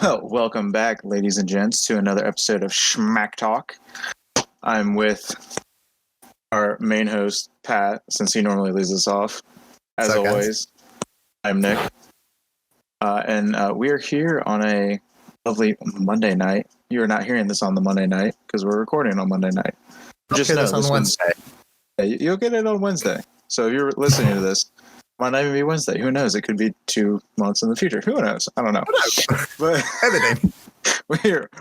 Welcome back, ladies and gents, to another episode of Schmac Talk. I'm with our main host, Pat, since he normally leads us off. As always, I'm Nick. And we are here on a lovely Monday night. You're not hearing this on the Monday night because we're recording on Monday night. Just know this on Wednesday. You'll get it on Wednesday. So if you're listening to this, it might not even be Wednesday. Who knows? It could be 2 months in the future. Who knows? I don't know. But Everything.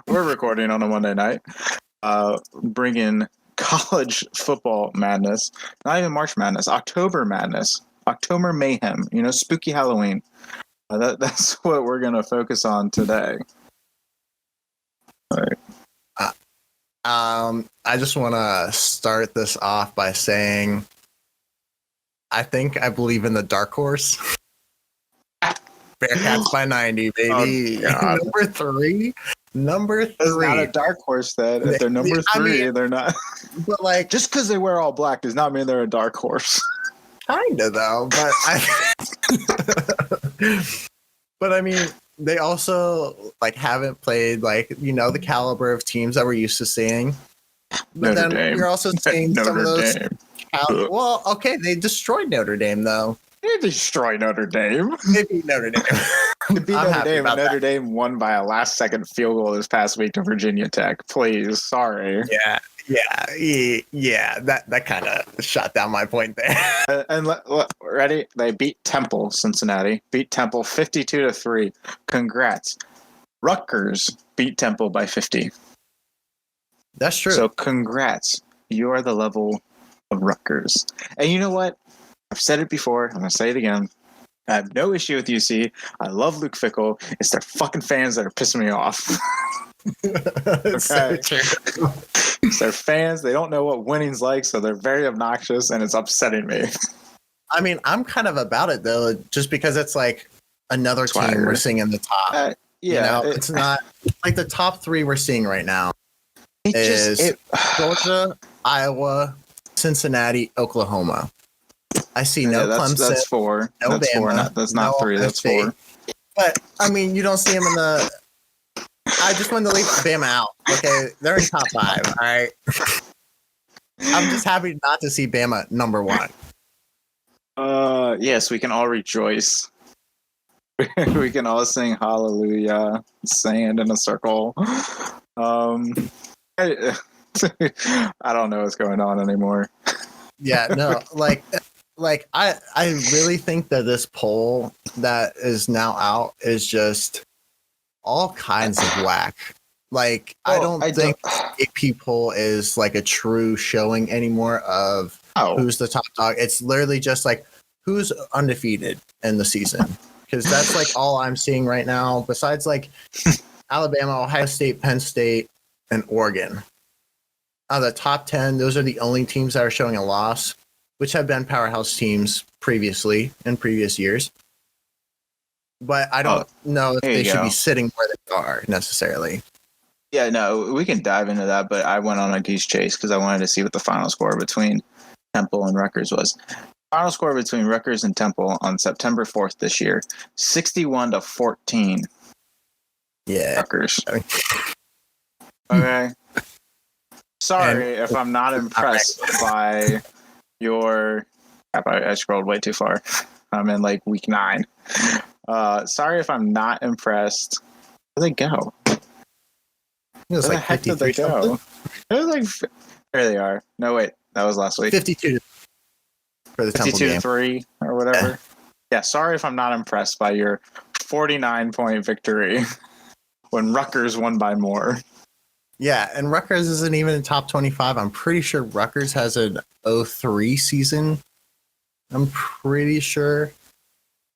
we're recording on a Monday night, bringing college football madness, not even March Madness, October Madness, October Mayhem, spooky Halloween. That's what we're going to focus on today. All right. I just want to start this off by saying I believe in the dark horse. Bearcats by 90, baby. Oh, Number three. It's not a dark horse then. If they're number three, they're not. But just because they wear all black does not mean they're a dark horse. Kinda though, but I mean, they also haven't played the caliber of teams that we're used to seeing. But Notre Dame. You're also seeing some of those. Well, okay, they destroyed Notre Dame though. They destroyed Notre Dame. They beat Notre Dame. They beat Notre Dame, and Notre Dame won by a last-second field goal this past week to Virginia Tech. Please, sorry. Yeah. That kind of shot down my point there. Ready? They beat Temple, Cincinnati. Beat Temple 52-3. Congrats. Rutgers beat Temple by 50. That's true. So congrats. You are the level of Rutgers. And you know what? I've said it before. I'm going to say it again. I have no issue with UC. I love Luke Fickell. It's their fucking fans that are pissing me off. So true. It's their fans. They don't know what winning's like, so they're very obnoxious, and it's upsetting me. I mean, I'm kind of about it, though, just because it's another team we're seeing in the top. It's not like the top three we're seeing right now. Georgia, Iowa, Cincinnati, Oklahoma. I see no Clemson. That's four. No that's Bama, four. That's not three. That's four. But I mean, you don't see them in the. I just wanted to leave Bama out. Okay, they're in top 5. All right. I'm just happy not to see Bama number 1. Yes, we can all rejoice. We can all sing hallelujah, stand in a circle. I don't know what's going on anymore. Yeah, no, I really think that this poll that is now out is just all kinds of whack. I don't think AP poll is a true showing anymore of who's the top dog. It's literally just who's undefeated in the season, because that's all I'm seeing right now. Besides Alabama, Ohio State, Penn State, and Oregon. Out of the top 10, those are the only teams that are showing a loss, which have been powerhouse teams previously in previous years. But I don't know if they should be sitting where they are necessarily. Yeah, no, we can dive into that, but I went on a goose chase because I wanted to see what the final score between Temple and Rutgers was. Final score between Rutgers and Temple on September 4th this year, 61-14. Yeah. Rutgers. Okay. Sorry if I'm not impressed by your... I scrolled way too far. I'm in week 9. Sorry if I'm not impressed. Where did they go? It was Where the heck did they go? It was there they are. No, wait. That was last week. 52 for the Temple game. 52-3 or whatever. Yeah, sorry if I'm not impressed by your 49-point victory when Rutgers won by more. Yeah, and Rutgers isn't even in top 25. I'm pretty sure Rutgers has an 03 season. I'm pretty sure.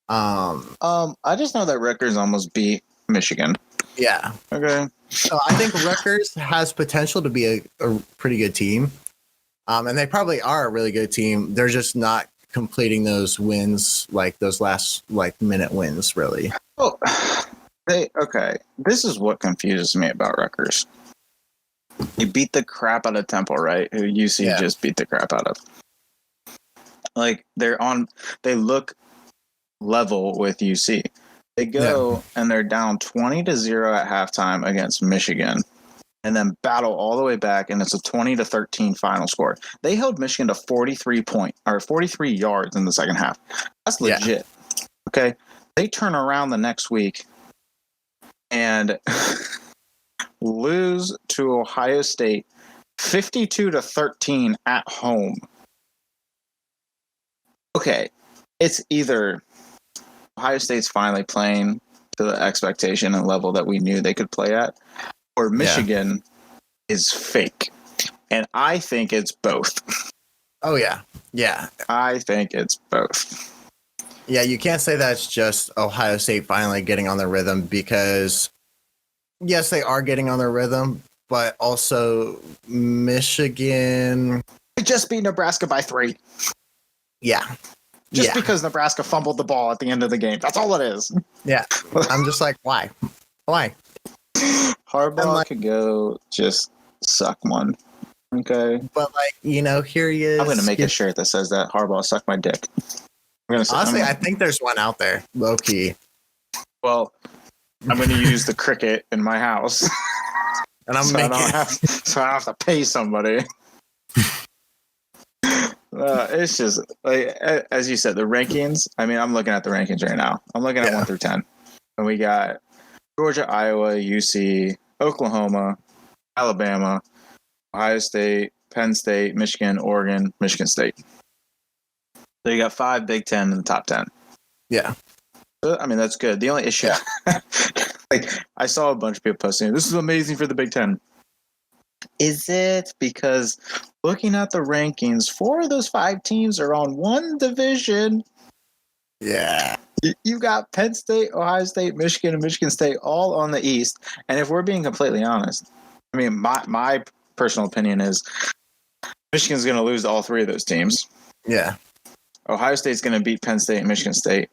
I just know that Rutgers almost beat Michigan. Yeah. Okay. So I think Rutgers has potential to be a pretty good team. And they probably are a really good team. They're just not completing those wins, those last minute wins, really. Oh, this is what confuses me about Rutgers. You beat the crap out of Temple, right? Who UC just beat the crap out of. They look level with UC. They go and they're down 20-0 at halftime against Michigan, and then battle all the way back, and it's a 20-13 final score. They held Michigan to 43 yards in the second half. That's legit. Yeah. Okay, they turn around the next week and lose to Ohio State 52-13 at home. Okay, it's either Ohio State's finally playing to the expectation and level that we knew they could play at, or Michigan is fake. And I think it's both. Oh, yeah. Yeah. I think it's both. Yeah, you can't say that's just Ohio State finally getting on their rhythm because, yes, they are getting on their rhythm, but also Michigan. They just beat Nebraska by 3. Yeah. Just because Nebraska fumbled the ball at the end of the game. That's all it is. Yeah. I'm just like, why? Why? Harbaugh could go just suck one. Okay. But, here he is. I'm going to make a shirt that says that Harbaugh suck my dick. Honestly, I think there's one out there, low key. Well, I'm going to use the cricket in my house. And I don't have to pay somebody. It's just like, as you said, the rankings. I mean, I'm looking at the rankings right now. I'm looking at 1 through 10, and we got Georgia, Iowa, UC, Oklahoma, Alabama, Ohio State, Penn State, Michigan, Oregon, Michigan State. So you got 5 Big Ten in the top 10. Yeah. I mean, that's good. The only issue, I saw a bunch of people posting, this is amazing for the Big Ten. Is it? Because looking at the rankings, 4 of those 5 teams are on one division. Yeah. You got Penn State, Ohio State, Michigan, and Michigan State all on the East. And if we're being completely honest, I mean, my personal opinion is Michigan's going to lose to all 3 of those teams. Yeah. Ohio State's going to beat Penn State and Michigan State.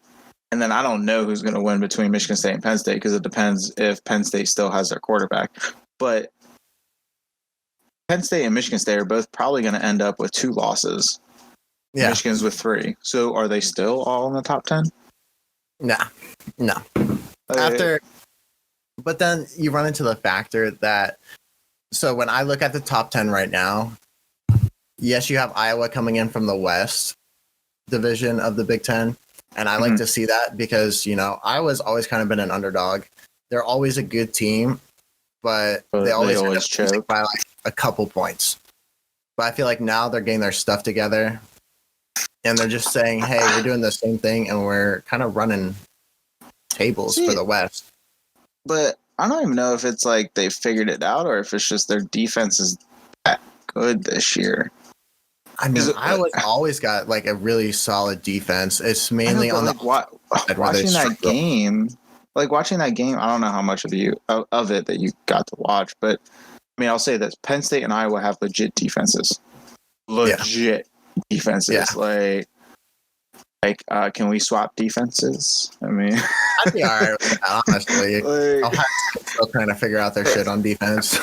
And then I don't know who's going to win between Michigan State and Penn State because it depends if Penn State still has their quarterback. But Penn State and Michigan State are both probably going to end up with 2 losses. Yeah. Michigan's with 3. So are they still all in the top 10? Nah. No. But then you run into the factor that, so when I look at the top 10 right now, yes, you have Iowa coming in from the West division of the Big Ten. And I like to see that because, Iowa's always kind of been an underdog. They're always a good team, but they always choke by a couple points. But I feel like now they're getting their stuff together and they're just saying, hey, we're doing the same thing and we're kind of running tables for the West. But I don't even know if it's like they figured it out or if it's just their defense is that good this year. I mean, Iowa's always got a really solid defense. It's mainly on watching that game. Watching that game, I don't know how much of it that you got to watch, but I mean, I'll say that Penn State and Iowa have legit defenses. Defenses. Yeah. Can we swap defenses? I mean, I'd be all right with that, honestly. Ohio's still trying to figure out their shit on defense.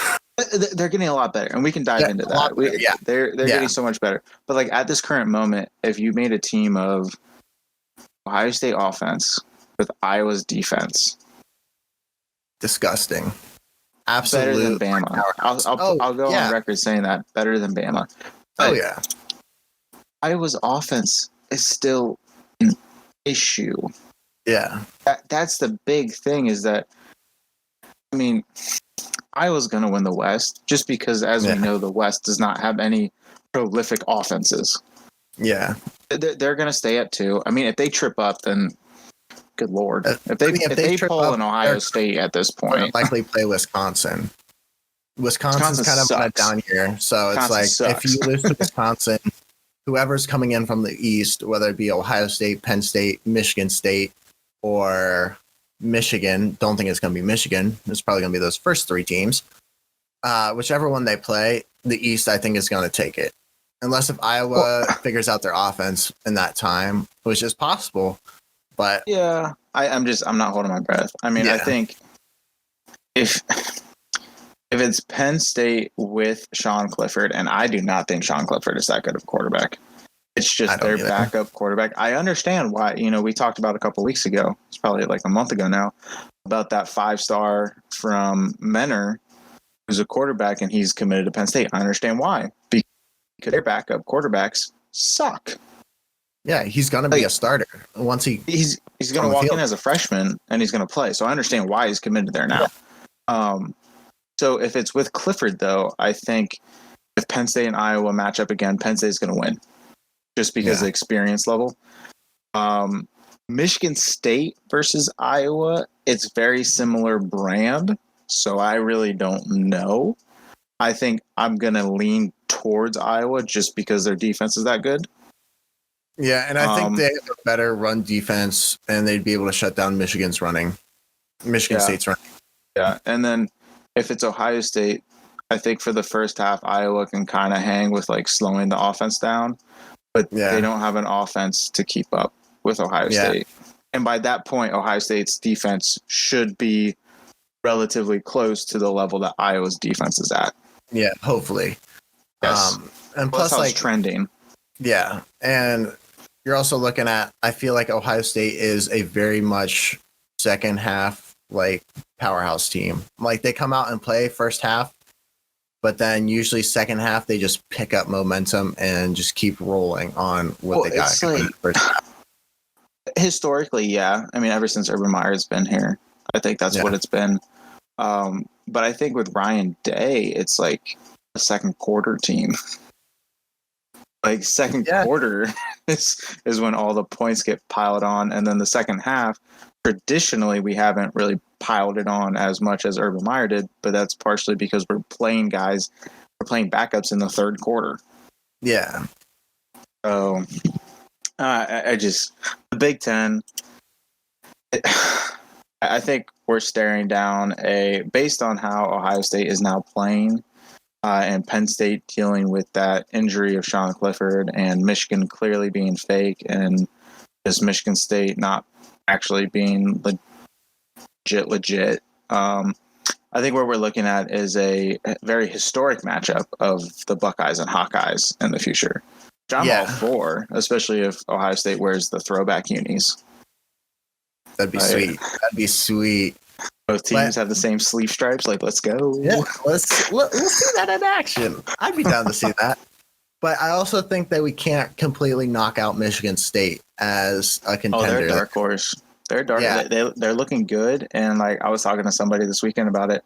They're getting a lot better, and we can dive into that. They're getting so much better. But at this current moment, if you made a team of Ohio State offense with Iowa's defense, disgusting, absolutely better than Bama. I'll go on record saying that better than Bama. But Iowa's offense is still an issue. Yeah, that's the big thing. Is that I mean. Iowa's going to win the West just because, as we know, the West does not have any prolific offenses. Yeah. They're going to stay at 2. I mean, if they trip up, then good Lord. If they pull in Ohio State at this point. Likely play Wisconsin. Wisconsin's kind of on a down year. So it's if you lose to Wisconsin, whoever's coming in from the East, whether it be Ohio State, Penn State, Michigan State, or Michigan, don't think it's going to be Michigan. It's probably going to be those first 3 teams. Whichever one they play, the East, I think, is going to take it. Unless if Iowa figures out their offense in that time, which is possible. But yeah, I'm not holding my breath. I mean, I think if it's Penn State with Sean Clifford, and I do not think Sean Clifford is that good of a quarterback. It's just their backup quarterback. I understand why. We talked about a couple weeks ago. It's probably like a month ago now about that 5-star from Menor, who's a quarterback, and he's committed to Penn State. I understand why. Because their backup quarterbacks suck. Yeah, he's going to be a starter once he's going to walk in as a freshman and he's going to play. So I understand why he's committed there now. Yeah. So if it's with Clifford, though, I think if Penn State and Iowa match up again, Penn State is going to win just because of the experience level. Michigan State versus Iowa, it's very similar brand. So I really don't know. I think I'm going to lean towards Iowa just because their defense is that good. Yeah, and I think they have a better run defense, and they'd be able to shut down Michigan State's running. Yeah, and then if it's Ohio State, I think for the first half, Iowa can kind of hang with like slowing the offense down, but they don't have an offense to keep up with Ohio State. And by that point, Ohio State's defense should be relatively close to the level that Iowa's defense is at. Yeah, hopefully. Yes. And plus, like trending. Yeah, and you're also looking at, I feel like Ohio State is a very much second half, like, powerhouse team. Like, they come out and play first half, but then usually second half, they just pick up momentum and just keep rolling on what they got. First half. Historically, yeah. I mean, ever since Urban Meyer's been here, I think that's what it's been. But I think with Ryan Day, it's like a second quarter team. Like second quarter is when all the points get piled on, and then the second half, traditionally we haven't really piled it on as much as Urban Meyer did, but that's partially because we're playing backups in the third quarter. Yeah. So the Big Ten, I think we're staring down based on how Ohio State is now playing. And Penn State dealing with that injury of Sean Clifford, and Michigan clearly being fake, and just Michigan State not actually being legit. I think what we're looking at is a very historic matchup of the Buckeyes and Hawkeyes in the future. Which I'm all for, especially if Ohio State wears the throwback unis. That'd be sweet. Both teams have the same sleeve stripes. Like, let's go. Yeah, let's see that in action. I'd be down to see that. But I also think that we can't completely knock out Michigan State as a contender. Oh, they're dark horse. They're dark. Yeah. They're looking good. And like I was talking to somebody this weekend about it.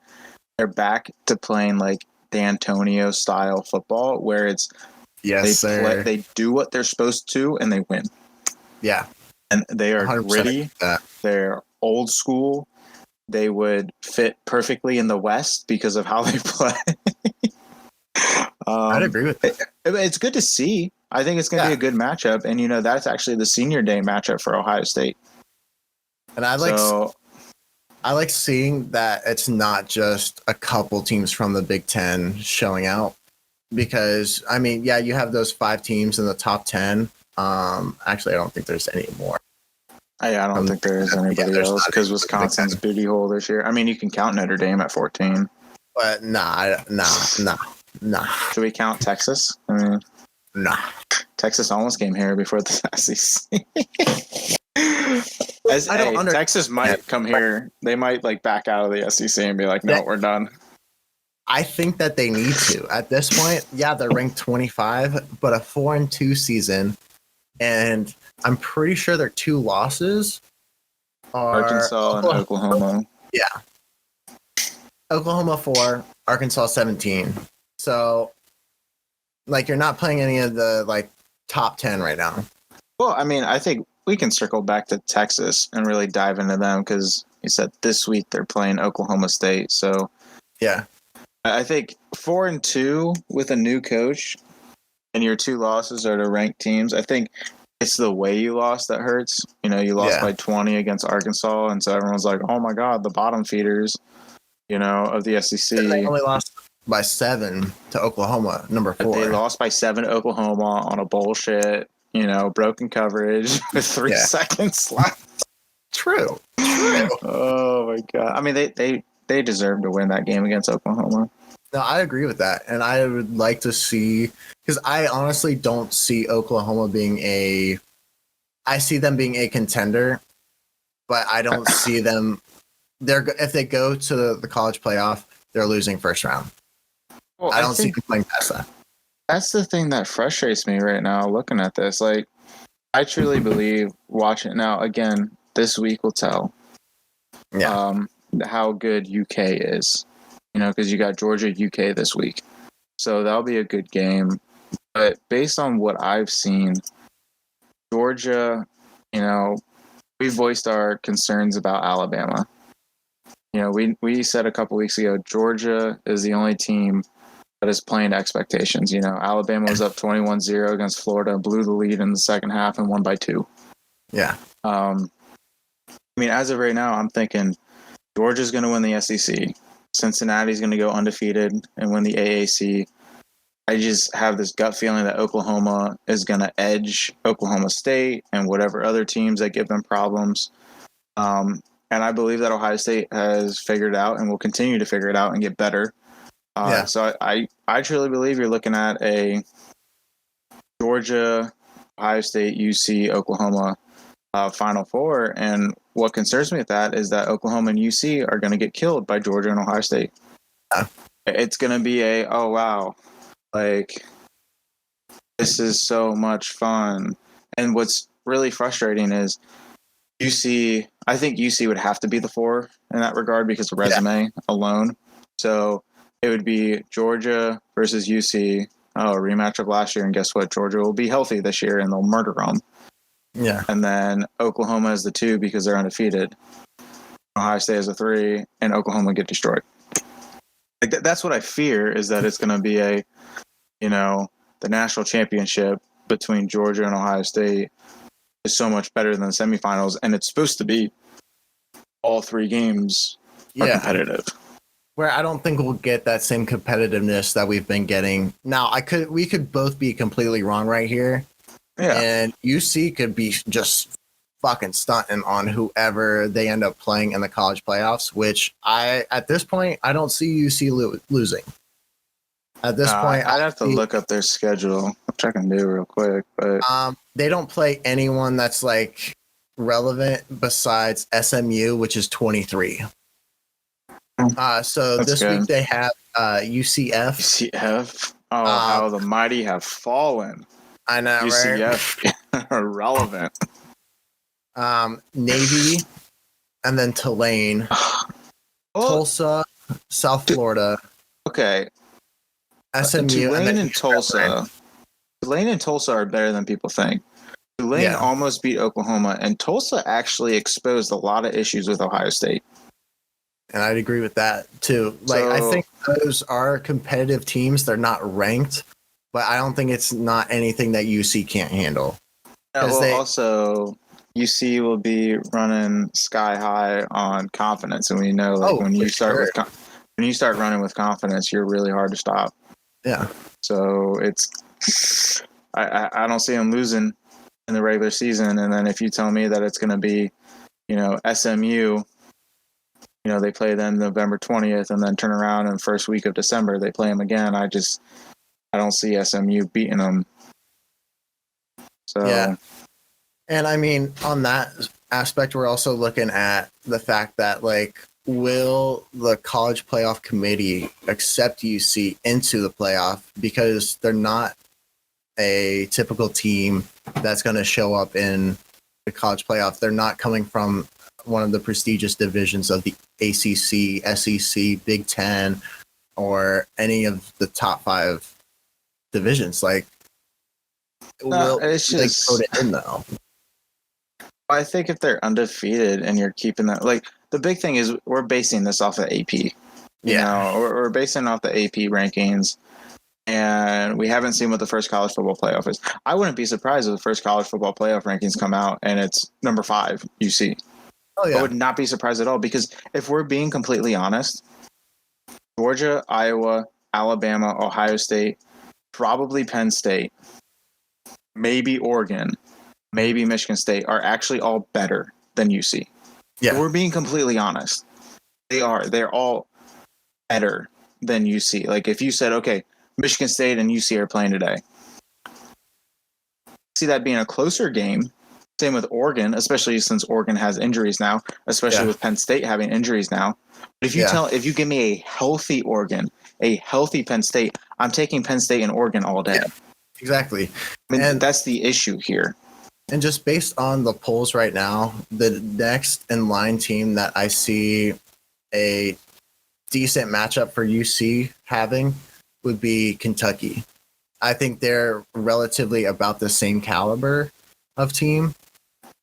They're back to playing like D'Antonio style football, where it's they do what they're supposed to and they win. Yeah, and they are gritty. They're old school. They would fit perfectly in the West because of how they play. I'd agree with that. It's good to see. I think it's going to be a good matchup. And, that's actually the senior day matchup for Ohio State. And I like seeing that it's not just a couple teams from the Big Ten showing out. Because, I mean, you have those 5 teams in the top 10. Actually, I don't think there's any more. I don't think there is anybody else because Wisconsin's booty hole this year. I mean, you can count Notre Dame at 14. But nah. Should we count Texas? I mean, nah. Texas almost came here before the SEC. Texas might come here. They might back out of the SEC and be like, no, we're done. I think that they need to. At this point, they're ranked 25, but a 4-2 season, and I'm pretty sure their 2 losses are Arkansas and Oklahoma. Yeah. Oklahoma 4, Arkansas 17. So, you're not playing any of the, top 10 right now. Well, I mean, I think we can circle back to Texas and really dive into them because you said this week they're playing Oklahoma State. So, yeah. I think 4-2 with a new coach and your 2 losses are to ranked teams. I think it's the way you lost that hurts. You lost by 20 against Arkansas, and so everyone's like, oh my God, the bottom feeders, of the SEC. And they only lost by 7 to Oklahoma, number 4. They lost by 7 to Oklahoma on a bullshit, broken coverage with 3 seconds left. True. Oh my God. I mean, they deserve to win that game against Oklahoma. No, I agree with that. And I would like to see, because I honestly don't see Oklahoma being I see them being a contender, but I don't see them. If they go to the college playoff, they're losing first round. Well, I don't see them playing past that. That's the thing that frustrates me right now looking at this. Like, I truly believe watching now, again, this week will tell how good UK is, because you got Georgia, UK this week. So that'll be a good game. But based on what I've seen, Georgia, we voiced our concerns about Alabama. We said a couple weeks ago, Georgia is the only team that is playing to expectations. Alabama was up 21-0 against Florida, blew the lead in the second half and won by 2. Yeah. As of right now, I'm thinking Georgia's going to win the SEC. Cincinnati's going to go undefeated and win the AAC. I just have this gut feeling that Oklahoma is going to edge Oklahoma State and whatever other teams that give them problems. And I believe that Ohio State has figured it out and will continue to figure it out and get better. So I truly believe you're looking at a Georgia, Ohio State, UC, Oklahoma Final Four. And what concerns me with that is that Oklahoma and UC are going to get killed by Georgia and Ohio State. It's going to be oh, wow. Like, this is so much fun. And what's really frustrating is I think UC would have to be the 4 in that regard because of resume alone. So it would be Georgia versus UC, a rematch of last year. And guess what? Georgia will be healthy this year and they'll murder them. Yeah. And then Oklahoma is the 2 because they're undefeated. Ohio State is a 3 and Oklahoma get destroyed. Like that's what I fear, is that it's going to be the national championship between Georgia and Ohio State is so much better than the semifinals. And it's supposed to be all 3 games are competitive. Where I don't think we'll get that same competitiveness that we've been getting. Now, we could both be completely wrong right here. Yeah. And UC could be just fucking stunting on whoever they end up playing in the college playoffs, which at this point, I don't see UC losing. At this point, I'd have to look up their schedule, which I can do real quick. But they don't play anyone that's like relevant besides SMU, which is 23. So that's this good. Week they have UCF. UCF. Oh, how the mighty have fallen. I know, UCF right? Irrelevant. Navy, and then Tulane, Tulsa, South Florida. Okay. SMU, Tulane and Tulsa. Tulane and Tulsa are better than people think. Tulane almost beat Oklahoma, and Tulsa actually exposed a lot of issues with Ohio State. And I'd agree with that too. I think those are competitive teams. They're not ranked, but I don't think it's not anything that UC can't handle. Also, UC will be running sky high on confidence, and we know when you start running with confidence, you're really hard to stop. Yeah. So I don't see them losing in the regular season, and then if you tell me that it's going to be, SMU. They play them November 20th and then turn around in the first week of December. They play them again. I don't see SMU beating them. So, yeah. And on that aspect, we're also looking at the fact that, will the college playoff committee accept UC into the playoff, because they're not a typical team that's going to show up in the college playoff. They're not coming from one of the prestigious divisions of the ACC, SEC, Big Ten, or any of the top 5 divisions. It's just put it in though. I think if they're undefeated and you're keeping that, the big thing is we're basing this off of AP. We're basing off the AP rankings, and we haven't seen what the first college football playoff is. I wouldn't be surprised if the first college football playoff rankings come out and it's number 5 UC. Oh, yeah. I would not be surprised at all, because if we're being completely honest, Georgia, Iowa, Alabama, Ohio State, probably Penn State, maybe Oregon, maybe Michigan State are actually all better than UC. Yeah. If we're being completely honest. They are. They're all better than UC. Like if you said, okay, Michigan State and UC are playing today, see that being a closer game. Same with Oregon, especially since Oregon has injuries now, especially with Penn State having injuries now. But if you give me a healthy Oregon, a healthy Penn State, I'm taking Penn State and Oregon all day. Yeah, exactly. I mean, and that's the issue here. And just based on the polls right now, the next in line team that I see a decent matchup for UC having would be Kentucky. I think they're relatively about the same caliber of team.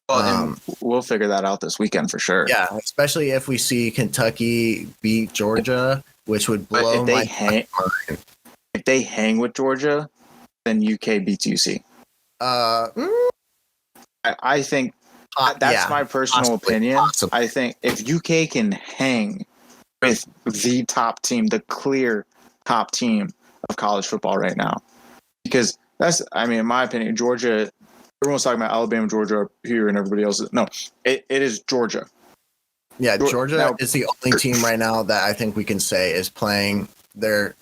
Well, we'll figure that out this weekend for sure. Yeah, especially if we see Kentucky beat Georgia, which would blow my mind. If they hang with Georgia, then UK beats UC. I think that's my personal opinion. Possibly. I think if UK can hang with the top team, the clear top team of college football right now, because in my opinion, Georgia. Everyone's talking about Alabama, Georgia up here, and everybody else. No, it is Georgia. Yeah, Georgia is the only team right now that I think we can say is playing their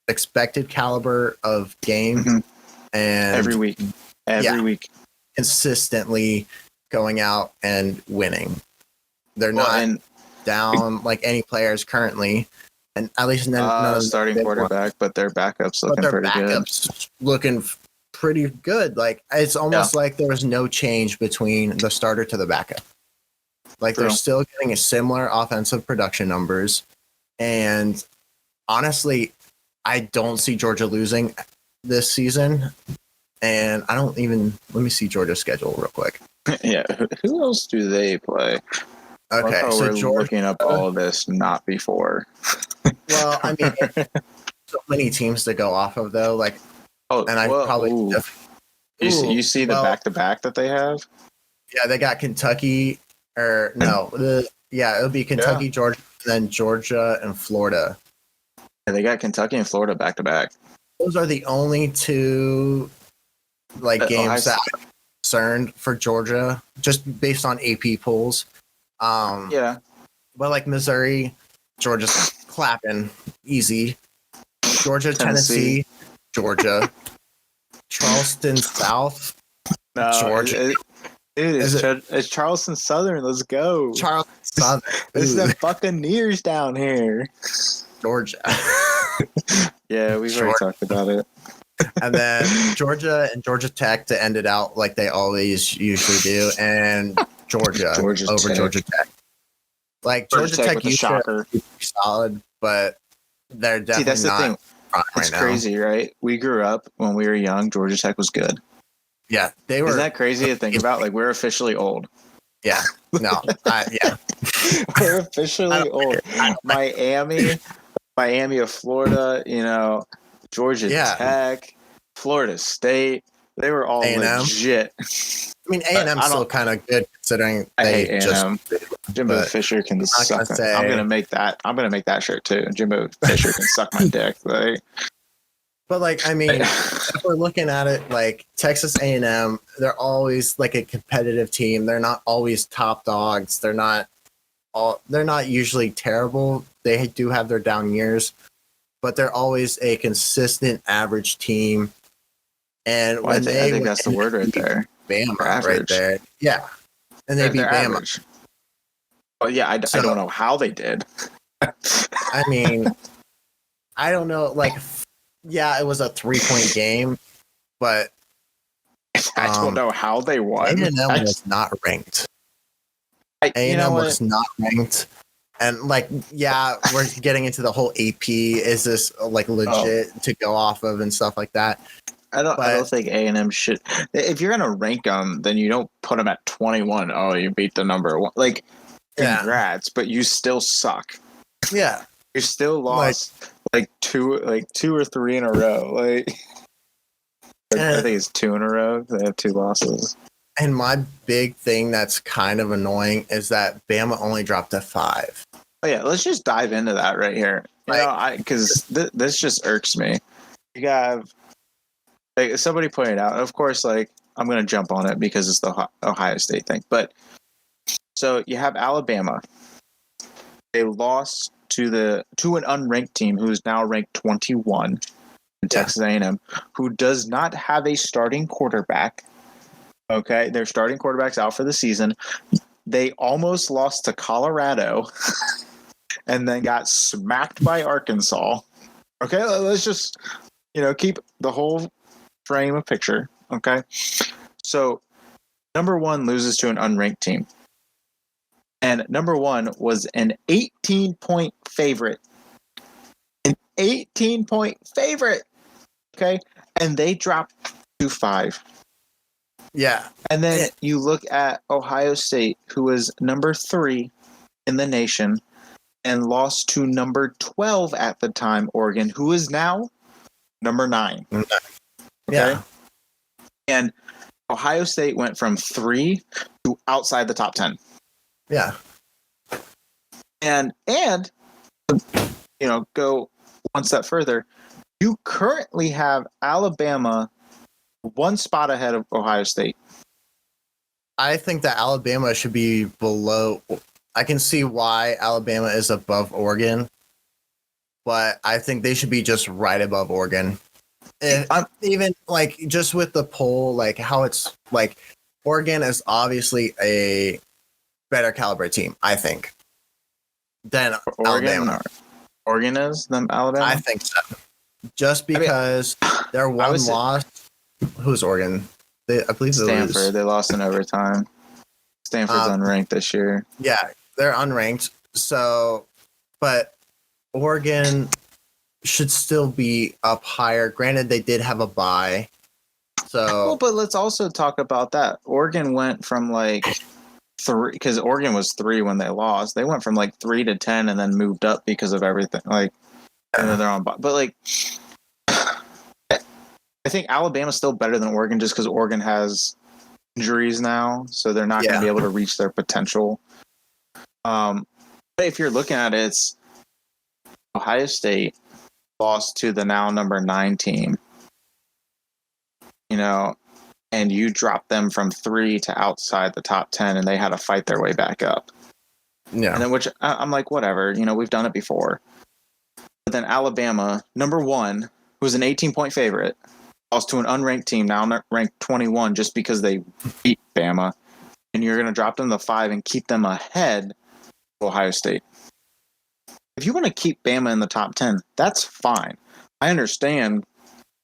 expected caliber of game, and every week, consistently going out and winning. They're not down like any players currently, and at least none of starting quarterback, but their backups looking pretty good. Like it's almost like there was no change between the starter to the backup. Like they're still getting a similar offensive production numbers, and honestly, I don't see Georgia losing this season. And I don't even let me see Georgia's schedule real quick. Yeah, who else do they play? Okay, so we're looking up all of this not before. Well, I mean, so many teams to go off of though. Like. You see the back-to-back that they have? Yeah, they got Kentucky, it'll be Kentucky, Georgia, and then Georgia and Florida. Yeah, they got Kentucky and Florida back-to-back. Those are the only two games that I'm concerned for Georgia, just based on AP polls. But like Missouri, Georgia's clapping easy. Georgia, Tennessee, Georgia, Charleston South, Georgia. It's Charleston Southern. Let's go. Charleston Southern. It's the Buccaneers down here. Georgia. Yeah, we've already talked about it. And then Georgia and Georgia Tech to end it out like they always usually do, and Georgia over Tech. Georgia Tech. Like Georgia Tech used to be solid, but they're definitely that's not. The thing. It's crazy, right? We grew up when we were young. Georgia Tech was good. Yeah, they were. Isn't that crazy to think about? Like we're officially old. Yeah. No. We're officially old. Miami of Florida. Georgia Tech, Florida State. They were all legit. I mean, A&M's still kind of good considering I hate A&M. Jimbo Fisher can suck. I'm gonna make that shirt too. Jimbo Fisher can suck my dick. Like, but like, I mean, if we're looking at it, like Texas A&M, they're always like a competitive team. They're not always top dogs. They're not usually terrible. They do have their down years, but they're always a consistent average team. And I think that's the word right there. Bama right there. Yeah. And they beat Bama. Average. Well, yeah, I don't know how they did. I mean, I don't know. Like, yeah, it was a 3-point game, but I don't know how they won. A&M was not ranked. A&M was not ranked. And like, yeah, we're getting into the whole AP. Is this like legit to go off of and stuff like that? I don't think A&M should. If you're gonna rank them, then you don't put them at 21. Oh, you beat the number one. Like, congrats, but you still suck. Yeah, you still lost like two or three in a row. Like, I think it's 2 in a row. They have 2 losses. And my big thing that's kind of annoying is that Bama only dropped to 5. Oh yeah, let's just dive into that right here. Because this just irks me. You have. Like somebody pointed out, of course, like I'm going to jump on it because it's the Ohio State thing. But so you have Alabama. They lost to an unranked team who is now ranked 21 in Texas A&M, who does not have a starting quarterback. Okay, their starting quarterback's out for the season. They almost lost to Colorado and then got smacked by Arkansas. Okay, let's just, keep the whole frame of picture. Okay, so number one loses to an unranked team. And number one was an 18-point favorite. An 18-point favorite. Okay, and they dropped to 5. Yeah. And then you look at Ohio State, who was number 3 in the nation and lost to number 12 at the time, Oregon, who is now number 9. Okay? Yeah. And Ohio State went from 3 to outside the top 10. Yeah. And go one step further. You currently have Alabama 1 spot ahead of Ohio State. I think that Alabama should be below. I can see why Alabama is above Oregon, but I think they should be just right above Oregon. Even like just with the poll, like how it's like Oregon is obviously a better caliber team, I think, than Alabama. Oregon is than Alabama? I think so. Just because they're one loss. Who's Oregon? I believe Stanford. They lost in overtime. Stanford's unranked this year. Yeah, they're unranked. So, but Oregon should still be up higher. Granted, they did have a bye. So, well, but let's also talk about that. Oregon went from like 3, because Oregon was 3 when they lost. They went from like 3 to 10 and then moved up because of everything. Like, and then they're on. But like, I think Alabama's still better than Oregon just because Oregon has injuries now, so they're not going to be able to reach their potential. But if you're looking at it, it's Ohio State lost to the now number 9 team, and you dropped them from 3 to outside the top 10, and they had to fight their way back up. Yeah. And then, which I'm like, whatever, we've done it before. But then Alabama, number 1, who's an 18-point favorite, lost to an unranked team, now ranked 21 just because they beat Bama, and you're going to drop them to 5 and keep them ahead of Ohio State. If you want to keep Bama in the top 10, that's fine. I understand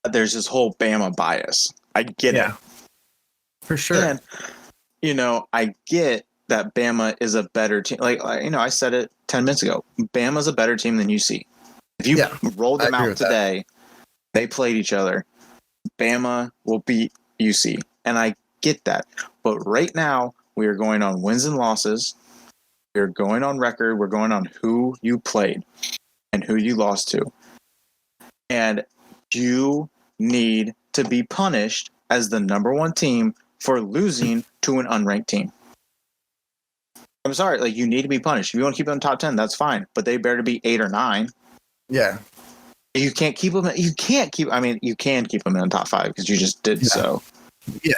that there's this whole Bama bias. I get it. For sure. And, I get that Bama is a better team. Like, I said it 10 minutes ago. Bama's a better team than UC. If you roll them out today, they played each other. Bama will beat UC. And I get that. But right now, we are going on wins and losses. We're going on record. We're going on who you played and who you lost to. And you need to be punished as the number 1 team for losing to an unranked team. I'm sorry. Like, you need to be punished. If you want to keep them in the top 10, that's fine. But they better be 8 or 9. Yeah. You can't keep them. You can keep them in the top 5 because you just did so. Yeah.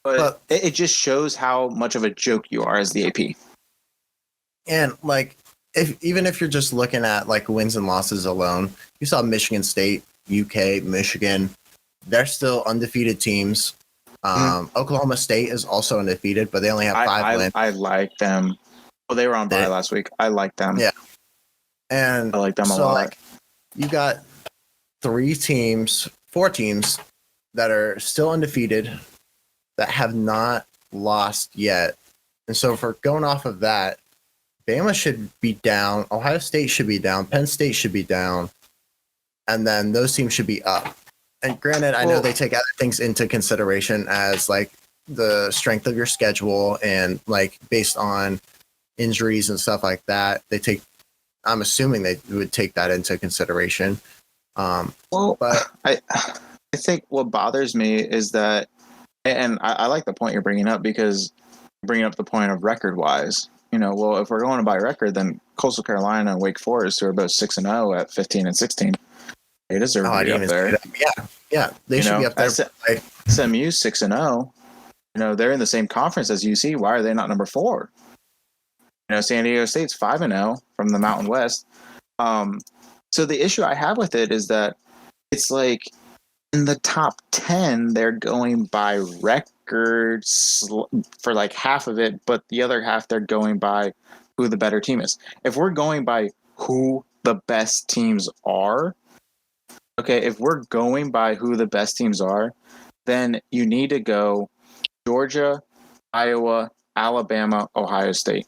But it just shows how much of a joke you are as the AP. And like, even if you're just looking at like wins and losses alone, you saw Michigan State, UK, Michigan, they're still undefeated teams. Oklahoma State is also undefeated, but they only have 5 wins. I like them. Well, they were on bye last week. I like them. Yeah. And I like them a lot. Like, you got 4 teams that are still undefeated that have not lost yet. And so if we're going off of that, Bama should be down, Ohio State should be down, Penn State should be down, and then those teams should be up. And granted, I know they take other things into consideration as like the strength of your schedule and like based on injuries and stuff like that. I'm assuming they would take that into consideration. But I think what bothers me is that, and I like the point you're bringing up because you're bringing up the point of record wise. If we're going by record, then Coastal Carolina and Wake Forest, who are both 6-0 at 15 and 16, they deserve to be up there. Yeah, they should be up there. SMU 6-0. They're in the same conference as UC. Why are they not number 4? San Diego State's 5-0 from the Mountain West. So the issue I have with it is that it's like in the top 10, they're going by records for like half of it, but the other half they're going by who the better team is. If we're going by who the best teams are, okay, if we're going by who the best teams are, then you need to go Georgia, Iowa, Alabama, Ohio State.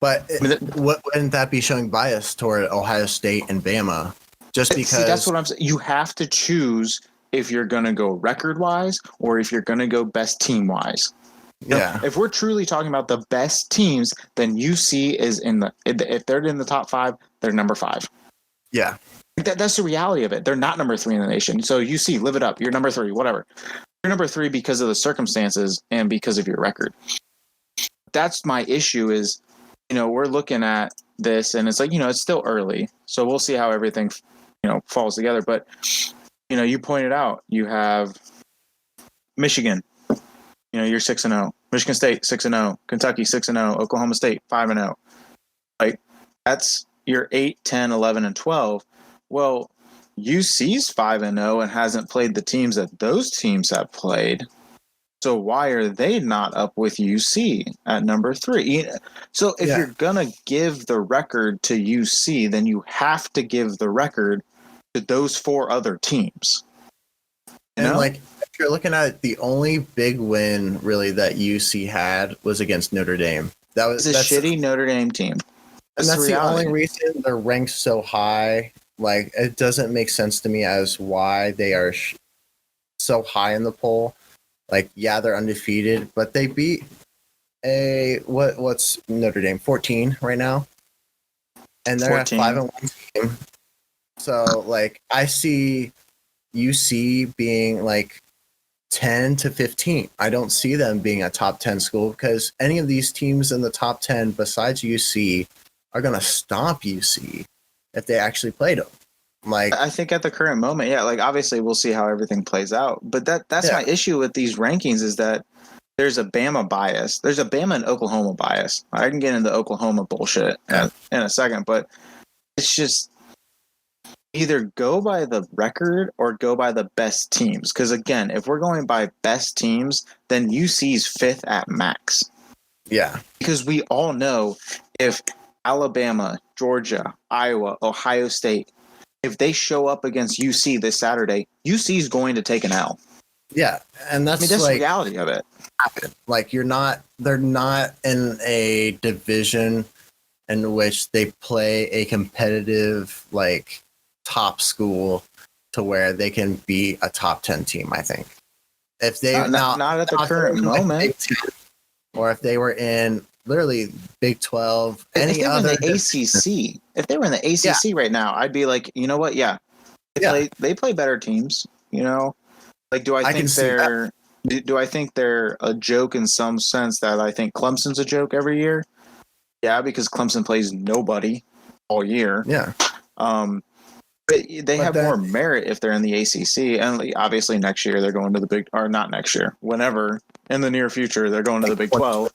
But wouldn't that be showing bias toward Ohio State and Bama? Just because. See, that's what I'm saying. You have to choose if you're going to go record-wise or if you're going to go best team-wise. Yeah. If we're truly talking about the best teams, then UC is if they're in the top 5, they're number 5. Yeah. That's the reality of it. They're not number 3 in the nation. So UC, live it up. You're number 3, whatever. You're number 3 because of the circumstances and because of your record. That's my issue is, we're looking at this and it's like, it's still early. So we'll see how everything, falls together. But, you pointed out you have Michigan, you're 6-0, Michigan State 6-0, Kentucky 6-0, Oklahoma State 5-0. Like that's your 8, 10, 11, and 12. Well, UC's 5-0 and hasn't played the teams that those teams have played. So why are they not up with UC at number 3? So if you're going to give the record to UC, then you have to give the record to those 4 other teams. And if you're looking at it, the only big win really that UC had was against Notre Dame. That's a shitty Notre Dame team. That's the only reason they're ranked so high. Like, it doesn't make sense to me as why they are so high in the poll. Like, yeah, they're undefeated, but they beat what's Notre Dame 14 right now, and they're 14. At 5-1 team. So, I see UC being 10 to 15. I don't see them being a top 10 school because any of these teams in the top 10 besides UC are going to stomp UC if they actually played them. I think at the current moment, obviously we'll see how everything plays out. But that's my issue with these rankings is that there's a Bama bias. There's a Bama and Oklahoma bias. I can get into Oklahoma bullshit in a second, but it's just either go by the record or go by the best teams. Because again, if we're going by best teams, then UC's 5th at max. Yeah. Because we all know if Alabama, Georgia, Iowa, Ohio State, if they show up against UC this Saturday, UC is going to take an L. Yeah, and that's the reality of it. They're not in a division in which they play a competitive top school to where they can be a top 10 team. I think if they not at the current moment, or if they were in literally Big 12, if they were in the ACC. If they were in the ACC right now, I'd be like, you know what? Yeah, they play better teams. Do I think they're? Do I think they're a joke in some sense that I think Clemson's a joke every year? Yeah, because Clemson plays nobody all year. Yeah. But they have more merit if they're in the ACC, and obviously next year they're going to the Big, or not next year, whenever in the near future they're going to the Big 12.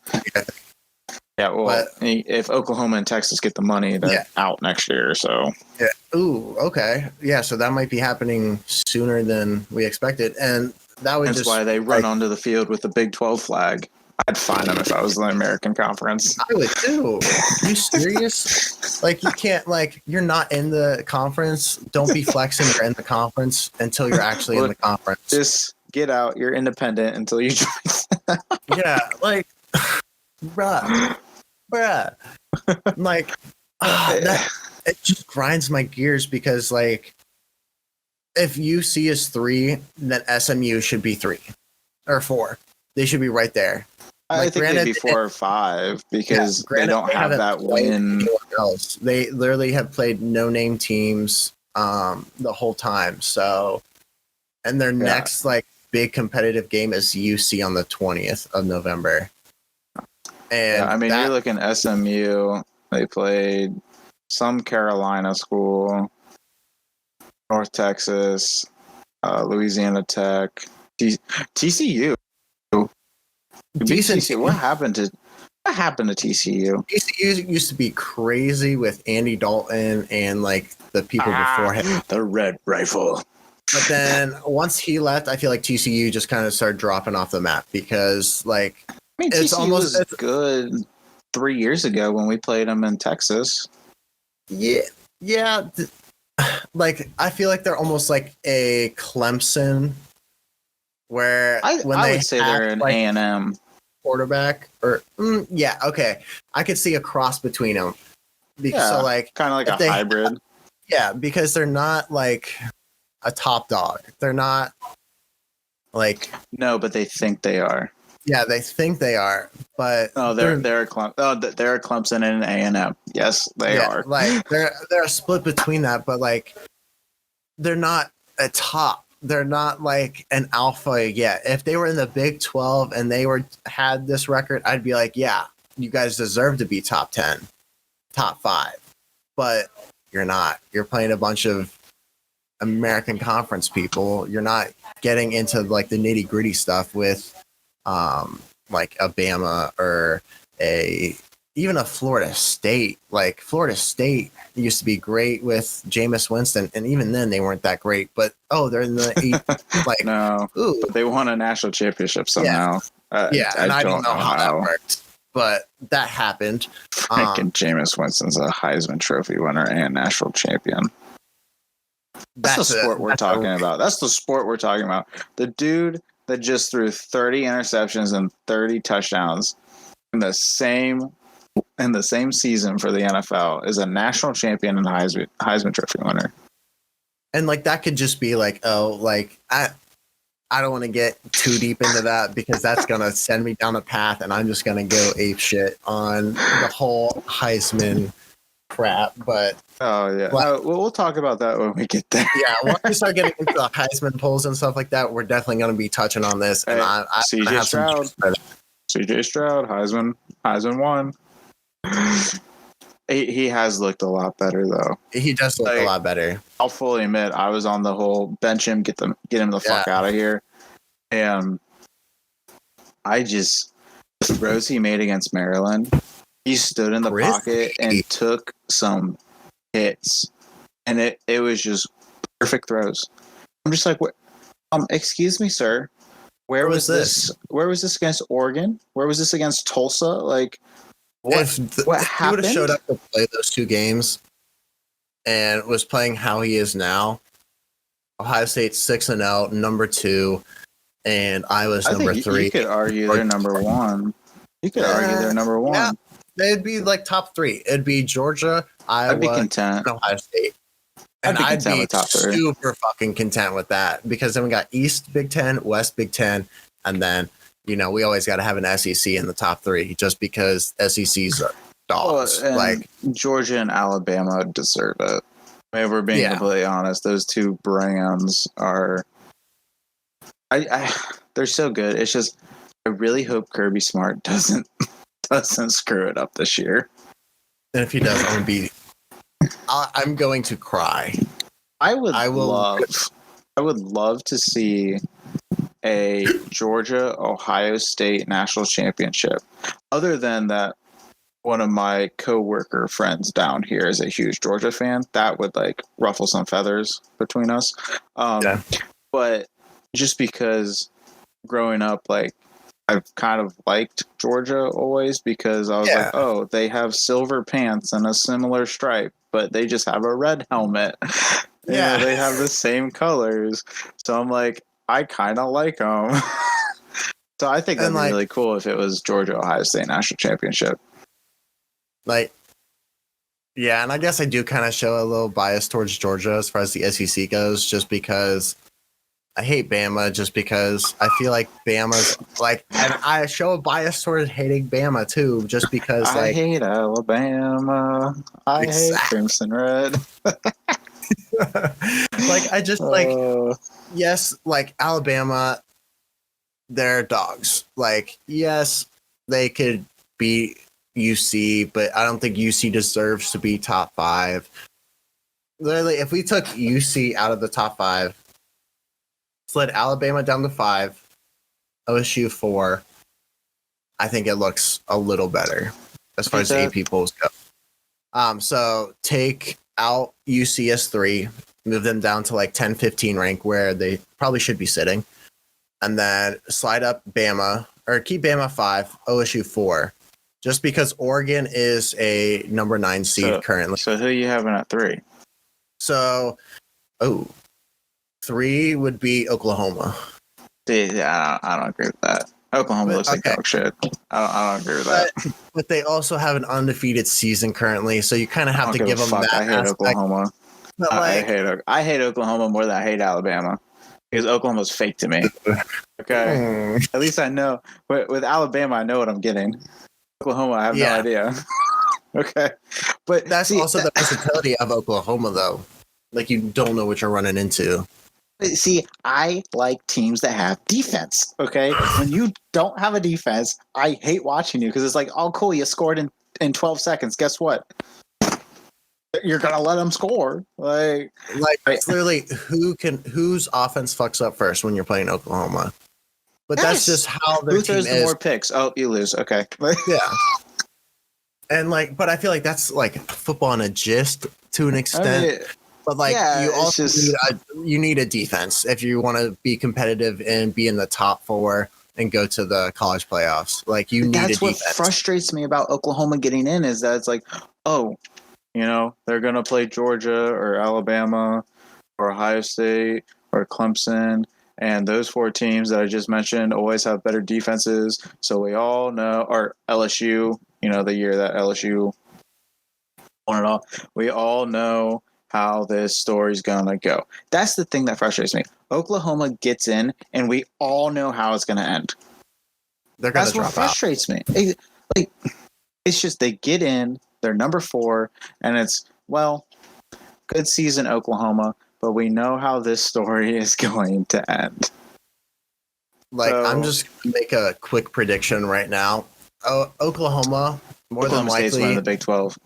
Yeah, well, if Oklahoma and Texas get the money, they're out next year. So, yeah. Ooh, okay, yeah. So that might be happening sooner than we expected, and that's why they run onto the field with the Big 12 flag. I'd find them if I was in the American Conference. I would too. Are you serious? You can't. You're not in the conference. Don't be flexing you're in the conference until you're actually in the conference. Just get out. You're independent until you join. Yeah, bruh. It just grinds my gears because if UC is 3, then SMU should be 3 or 4. They should be right there. I think they'd be 4 or 5 because they don't have that win. Else. They literally have played no-name teams the whole time. So, and their next big competitive game is UC on the 20th of November. And you're looking at SMU. They played some Carolina school, North Texas, Louisiana Tech, TCU. Decent. What happened What happened to TCU? TCU used to be crazy with Andy Dalton and like the people before him. The Red Rifle. But then once he left, I feel like TCU just kind of started dropping off the map because like it's TCU was good 3 years ago when we played them in Texas. Yeah. Like I feel like they're almost like a Clemson, where I would say they're an like A&M quarterback, or okay, I could see a cross between them. So like kind of like a hybrid. Yeah, because they're not like a top dog. They're not like but they think they are. Yeah, they think they are, but they're a Clemson and an A&M. Yes, they are. Like they're a split between that, but like they're not a top. They're not like an alpha yet. If they were in the Big 12 and they had this record, I'd be like, yeah, you guys deserve to be top 10, top 5. But you're not. You're playing a bunch of American Conference people. You're not getting into like the nitty gritty stuff with like a Bama or even a Florida State. Like Florida State used to be great with Jameis Winston, and even then they weren't that great. But they're in the 8th. Like but they won a national championship somehow. I don't know how that worked, but that happened. Freaking Jameis Winston's a Heisman Trophy winner and national champion. That's the sport we're talking about. That's the sport we're talking about. The dude that just threw 30 interceptions and 30 touchdowns in the same season for the NFL is a national champion and Heisman Trophy winner. And like that could just be like, I don't want to get too deep into that because that's gonna send me down a path, and I'm just gonna go ape shit on the whole Heisman crap. But we'll talk about that when we get there. Yeah, once we start getting into the Heisman polls and stuff like that, we're definitely going to be touching on this. And CJ Stroud, Heisman won. He has looked a lot better though. He does look a lot better. I'll fully admit I was on the whole bench him, get him the fuck out of here. And the throws he made against Maryland, he stood in the pocket and took some hits, and it was just perfect throws. I'm just like, what? Excuse me, sir. Where was this? Where was this against Oregon? Where was this against Tulsa? Like, what happened? He would have showed up to play those 2 games and was playing how he is now. Ohio State's 6-0, number 2, and Iowa's number 3. You could argue they're number 1. You could argue they're number 1. Yeah, they'd be like top 3. It'd be Georgia, Iowa, I'd be content. and Ohio State. And I'd be super fucking content with that, because then we got East Big 10, West Big 10, and then, we always got to have an SEC in the top 3 just because SECs are dogs. Like Georgia and Alabama deserve it. I mean, if we're being completely honest, those 2 brands are they're so good. It's just I really hope Kirby Smart doesn't screw it up this year. And if he does, I'm going to cry. I would love to see a Georgia Ohio State national championship. Other than that, one of my coworker friends down here is a huge Georgia fan. That would like ruffle some feathers between us. But just because growing up, like I've kind of liked Georgia always, because I was like, oh, they have silver pants and a similar stripe, but they just have a red helmet. They have the same colors. So I'm like, I kind of like them. So I think that'd be really cool if it was Georgia Ohio State national championship. Like, yeah, and I guess I do kind of show a little bias towards Georgia as far as the SEC goes, just because I hate Bama, just because I feel like Bama's like, and I show a bias towards hating Bama too, just because I hate Alabama. I hate Crimson Red. Like, I just yes, like Alabama, they're dogs. Like, yes, they could beat UC, but I don't think UC deserves to be top 5. Literally, if we took UC out of the top 5, slid Alabama down to 5, OSU 4, I think it looks a little better as far as AP polls go. So take out UCS 3, move them down to like 10, 15 rank where they probably should be sitting, and then slide up Bama or keep Bama 5, OSU 4, just because Oregon is a number 9 seed currently. So who are you having at 3? So, 3 would be Oklahoma. Yeah, I don't agree with that. Oklahoma looks like dog shit. I don't agree with that. But they also have an undefeated season currently, so you kind of have to give them that. I hate Oklahoma. I hate Oklahoma more than I hate Alabama because Oklahoma's fake to me. Okay, at least I know. With Alabama, I know what I'm getting. Oklahoma, I have no idea. Okay, but that's also the versatility of Oklahoma, though. Like you don't know what you're running into. See, I like teams that have defense. Okay, when you don't have a defense, I hate watching you because it's like, oh, cool, you scored in 12 seconds. Guess what? You're gonna let them score. Like clearly, whose offense fucks up first when you're playing Oklahoma? But that's just how their team is. Who throws the more picks? Oh, you lose. Okay. Yeah. And but I feel like that's like football in a gist to an extent. But you also need a defense if you want to be competitive and be in the top 4 and go to the college playoffs. Like you need a defense. That's what frustrates me about Oklahoma getting in is that it's like, oh, they're gonna play Georgia or Alabama or Ohio State or Clemson, and those 4 teams that I just mentioned always have better defenses. So we all know, or LSU, the year that LSU won it all, we all know how this story's gonna go. That's the thing that frustrates me. Oklahoma gets in, and we all know how it's gonna end. That's what frustrates me. It's just they get in, they're number 4, and it's good season Oklahoma, but we know how this story is going to end. I'm just gonna make a quick prediction right now. Oklahoma Oklahoma State's winning the Big 12.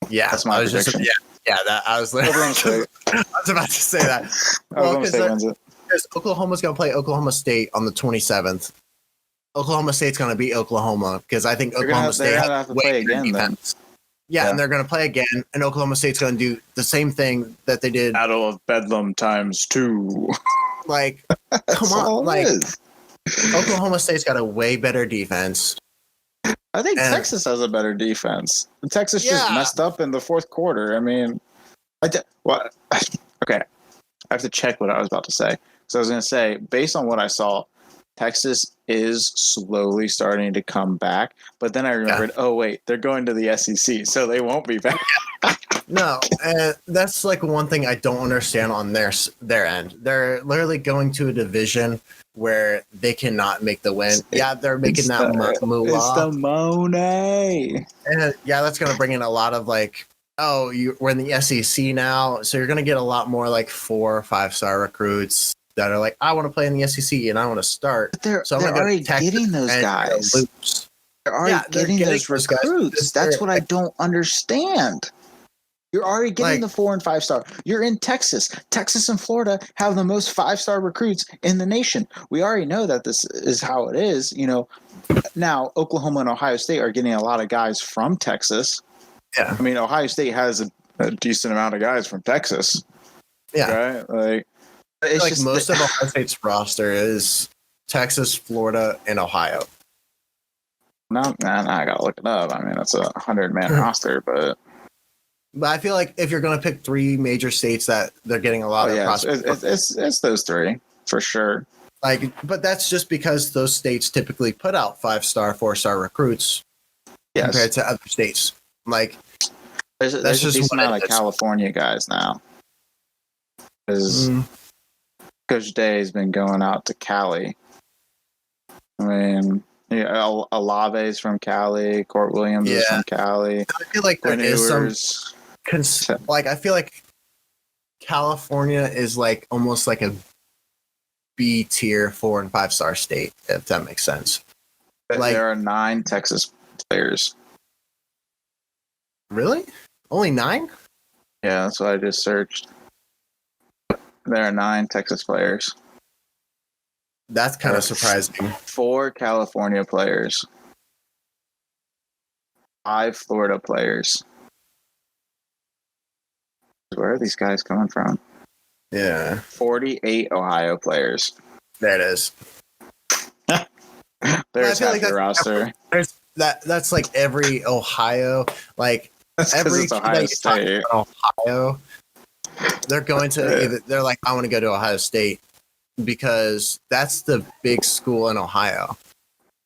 Yeah, that's my prediction. I was about to say that. Because Oklahoma's going to play Oklahoma State on the 27th. Oklahoma State's going to beat Oklahoma because I think Oklahoma State has way better defense. Yeah, and they're going to play again, and Oklahoma State's going to do the same thing that they did. Battle of Bedlam times 2. Come on. Oklahoma State's got a way better defense. I think Texas has a better defense. Texas just messed up in the 4th quarter. I mean, okay. I have to check what I was about to say. So I was going to say, based on what I saw, Texas is slowly starting to come back. But then I remembered, they're going to the SEC, so they won't be back. No, and that's one thing I don't understand on their end. They're literally going to a division where they cannot make the win. They're making that moolah. It's the money. And that's going to bring in a lot of we're in the SEC now, so you're going to get a lot more 4 or 5-star recruits that are I want to play in the SEC and I want to start. But they're already getting those guys. They're already getting those recruits. That's what I don't understand. You're already getting the 4 and 5-star. You're in Texas. Texas and Florida have the most 5-star recruits in the nation. We already know that this is how it is. Now Oklahoma and Ohio State are getting a lot of guys from Texas. Yeah. I mean, Ohio State has a decent amount of guys from Texas. Yeah. Right? It's just most of Ohio State's roster is Texas, Florida, and Ohio. No, I got to look it up. I mean, it's a 100-man roster, but I feel like if you're going to pick 3 major states that they're getting a lot of prospects, it's those 3 for sure. But that's just because those states typically put out 5-star, 4-star recruits compared to other states. There's a decent amount of California guys now. Because Coach Day's been going out to Cali. I mean, Olave's from Cali. Court Williams is from Cali. I feel like there is some. I feel like California is almost like a B tier 4 and 5-star state, if that makes sense. There are 9 Texas players. Really? Only 9? Yeah, that's what I just searched. There are 9 Texas players. That's kind of surprising. 4 California players. 5 Florida players. Where are these guys coming from? Yeah. 48 Ohio players. There it is. There's half your roster. That's like every Ohio, like That's every it's Ohio State. Ohio, they're going to they're like, I want to go to Ohio State because that's the big school in Ohio.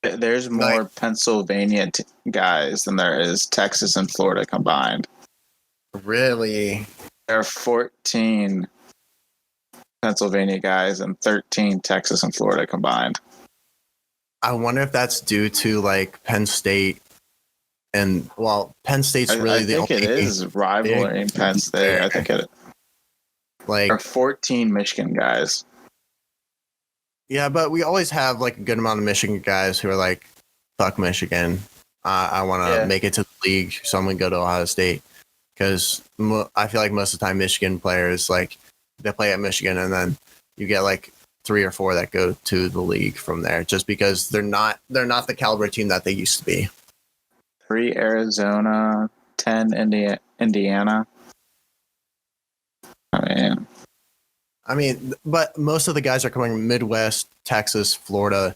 There's more Pennsylvania guys than there is Texas and Florida combined. Really? There are 14 Pennsylvania guys and 13 Texas and Florida combined. I wonder if that's due to like Penn State. And well, Penn State's really the only. I think it is rivaling Penn State. I think it. Like there are 14 Michigan guys. Yeah, but we always have like a good amount of Michigan guys who are like, "Fuck Michigan, I want to make it to the league, so I'm gonna go to Ohio State." Because I feel like most of the time Michigan players like they play at Michigan, and then you get like 3 or 4 that go to the league from there, just because they're not the caliber team that they used to be. 3 Arizona, 10 Indiana. I mean, but most of the guys are coming Midwest, Texas, Florida.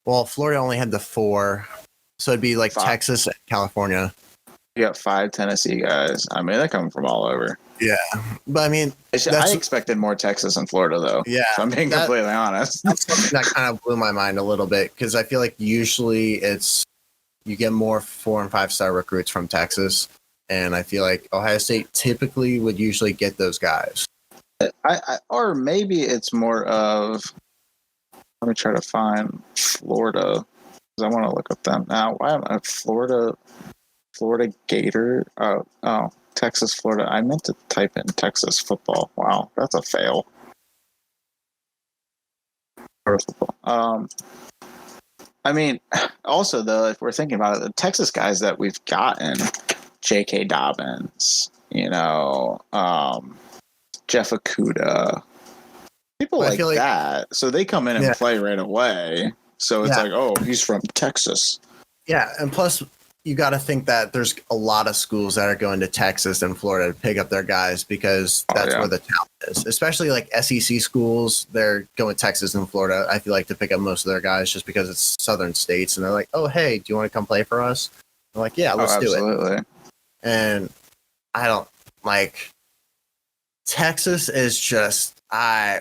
Well, Florida only had the 4, so it'd be like 5. Texas and California. You got 5 Tennessee guys. I mean, they're coming from all over. Yeah, but I mean, I expected more Texas and Florida, though. Yeah, so I'm being completely honest. That's something that kind of blew my mind a little bit because I feel like usually you get more 4- and 5-star recruits from Texas, and I feel like Ohio State typically would usually get those guys. Or maybe it's more of. Let me try to find Florida because I want to look up them now. Why am I Florida Gator? Oh, Texas, Florida. I meant to type in Texas football. Wow, that's a fail. Football. I mean, also though, if we're thinking about it, the Texas guys that we've gotten, J.K. Dobbins, Jeff Okudah, people like that. So they come in and play right away. So it's like, oh, he's from Texas. Yeah, and plus you got to think that there's a lot of schools that are going to Texas and Florida to pick up their guys because that's where the talent is. Especially like SEC schools, they're going to Texas and Florida, I feel like, to pick up most of their guys just because it's southern states. And they're like, oh, hey, do you want to come play for us? I'm like, yeah, let's do it. And I don't like Texas is just I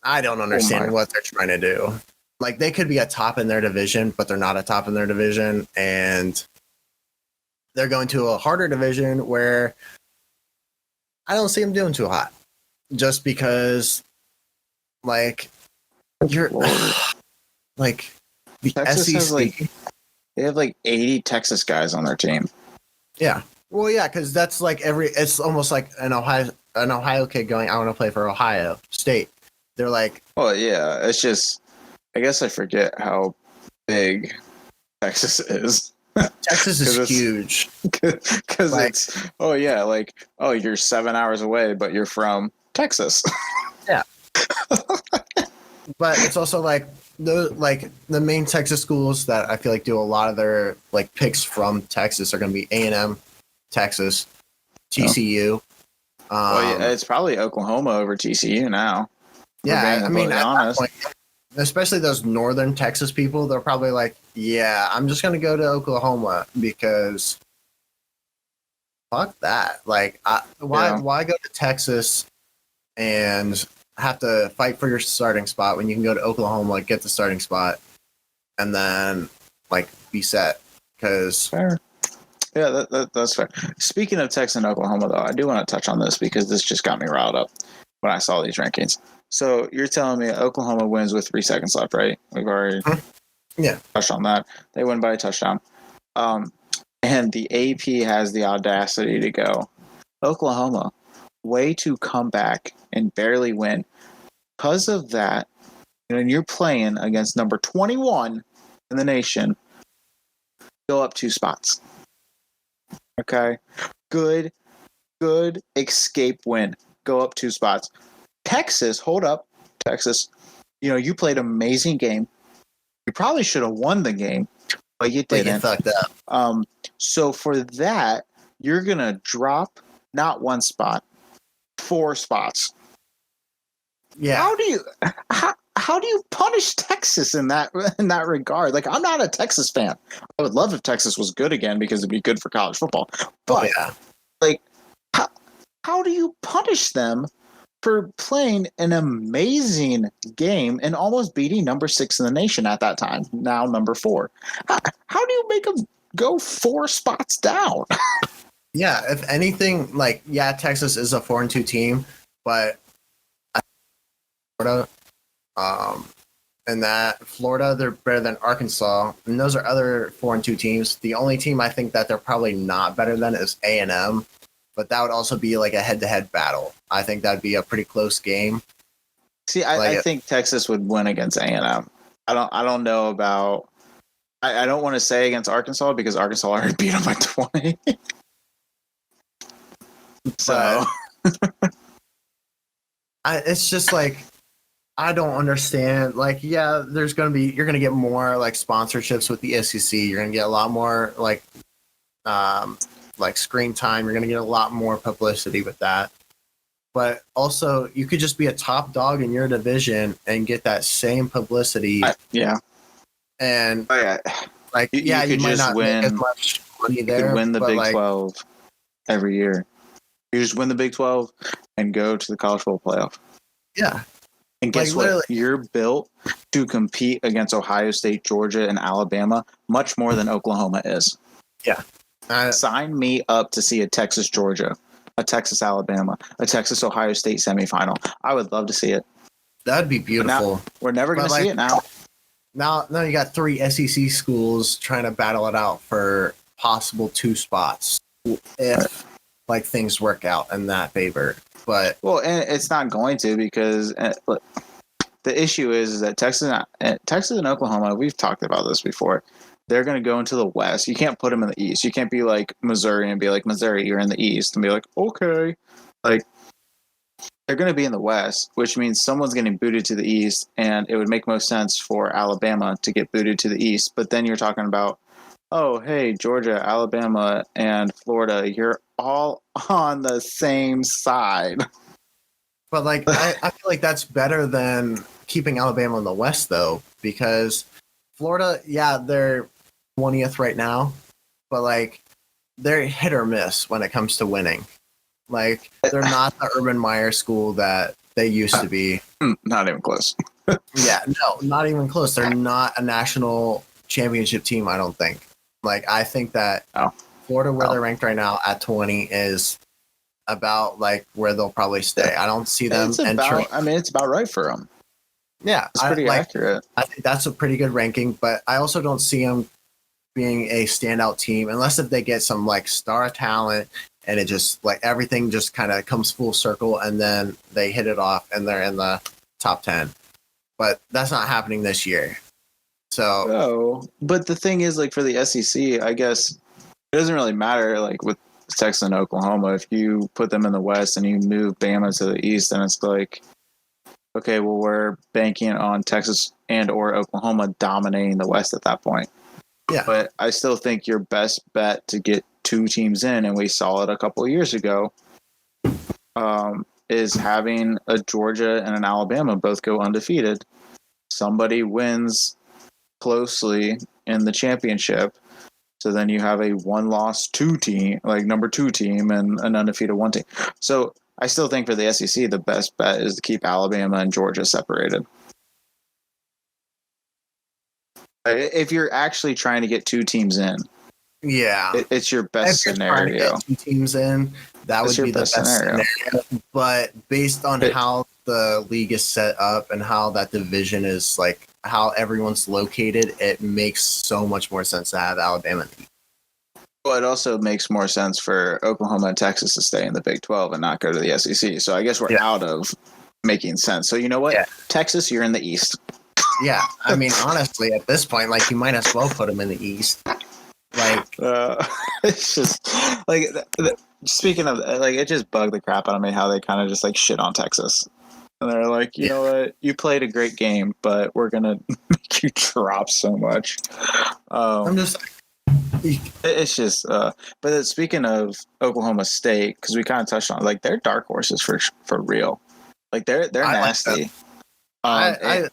don't understand what they're trying to do. Like they could be a top in their division, but they're not a top in their division, and they're going to a harder division where I don't see them doing too hot. Just because, like, you're like the Texas SEC. Has they have like 80 Texas guys on their team. Yeah. Well, yeah, because that's like it's almost like an Ohio kid going, I want to play for Ohio State. They're like, well, yeah, it's just, I guess I forget how big Texas is. Texas is huge. Because it's, you're 7 hours away, but you're from Texas. Yeah. But it's also like the main Texas schools that I feel like do a lot of their like picks from Texas are going to be A&M, Texas, TCU. It's probably Oklahoma over TCU now. Yeah, I mean, at that point, especially those northern Texas people, they're probably like, yeah, I'm just going to go to Oklahoma because fuck that. Like, why go to Texas and have to fight for your starting spot when you can go to Oklahoma, like, get the starting spot, and then, like, be set? Because fair. Yeah, that's fair. Speaking of Texas and Oklahoma, though, I do want to touch on this because this just got me riled up when I saw these rankings. So you're telling me Oklahoma wins with 3 seconds left, right? We've already touched on that. They win by a touchdown. And the AP has the audacity to go, Oklahoma, way to come back and barely win. Because of that, and you're playing against number 21 in the nation, go up 2 spots. Okay? Good escape win. Go up 2 spots. Texas, hold up. Texas, you played an amazing game. You probably should have won the game, but you But you didn't. fucked up. So for that, you're gonna drop not one spot, 4 spots. Yeah. How do you punish Texas in that regard? Like, I'm not a Texas fan. I would love if Texas was good again because it'd be good for college football. But like, how do you punish them for playing an amazing game and almost beating number 6 in the nation at that time, now number 4? How do you make them go 4 spots down? Yeah, if anything, like, yeah, Texas is a 4-2 team, but Florida, and that Florida, they're better than Arkansas, and those are other 4-2 teams. The only team I think that they're probably not better than is A&M, but that would also be like a head-to-head battle. I think that'd be a pretty close game. See, I think Texas would win against A&M. I don't know about. I don't want to say against Arkansas because Arkansas already beat them by 20. So it's just like, I don't understand. Like, yeah, you're gonna get more like sponsorships with the SEC. You're gonna get a lot more like screen time. You're gonna get a lot more publicity with that. But also, you could just be a top dog in your division and get that same publicity. Yeah. And you might not make as much money there. You could win the Big 12 every year. You just win the Big 12 and go to the college football playoff. Yeah. And guess what? You're built to compete against Ohio State, Georgia, and Alabama much more than Oklahoma is. Yeah. Sign me up to see a Texas, Georgia, a Texas, Alabama, a Texas, Ohio State semifinal. I would love to see it. That'd be beautiful. We're never going to see it now. Now you got 3 SEC schools trying to battle it out for possible 2 spots if things work out in that favor. But and it's not going to, because look, the issue is that Texas and Oklahoma, we've talked about this before. They're going to go into the West. You can't put them in the East. You can't be like Missouri and be like, Missouri, you're in the East, and be like, okay. Like, they're going to be in the West, which means someone's getting booted to the East, and it would make most sense for Alabama to get booted to the East. But then you're talking about, oh, hey, Georgia, Alabama, and Florida, you're all on the same side. But I feel like that's better than keeping Alabama in the West, though, because Florida, yeah, they're 20th right now, but they're hit or miss when it comes to winning. They're not the Urban Meyer school that they used to be. Not even close. Yeah, no, not even close. They're not a national championship team, I don't think. I think that Florida, where they're ranked right now at 20, is about where they'll probably stay. I don't see them entering. It's about right for them. Yeah, it's pretty accurate. I think that's a pretty good ranking, but I also don't see them being a standout team unless if they get some star talent and it just everything just kind of comes full circle and then they hit it off and they're in the top 10. But that's not happening this year. So, but the thing is, for the SEC, I guess it doesn't really matter. With Texas and Oklahoma, if you put them in the West and you move Bama to the East, then it's okay, well, we're banking on Texas and or Oklahoma dominating the West at that point. Yeah, but I still think your best bet to get 2 teams in, and we saw it a couple of years ago, is having a Georgia and an Alabama both go undefeated. Somebody wins closely in the championship, so then you have a 1-loss 2 team, number 2 team, and an undefeated 1 team. So I still think for the SEC, the best bet is to keep Alabama and Georgia separated. If you're actually trying to get 2 teams in, it's your best scenario. To get 2 teams in, that would be the best scenario. But based on how the league is set up and how that division is, how everyone's located, it makes so much more sense to have Alabama. Well, it also makes more sense for Oklahoma and Texas to stay in the Big 12 and not go to the SEC. So I guess we're out of making sense. So you know what? Yeah. Texas, you're in the East. Yeah. Honestly, at this point, you might as well put them in the East. It's just speaking of it just bugged the crap out of me how they kind of just shit on Texas. And they're like, you know what? You played a great game, but we're gonna make you drop so much. I'm just. It's just. But speaking of Oklahoma State, because we kind of touched on, like, they're dark horses for real. Like they're nasty. I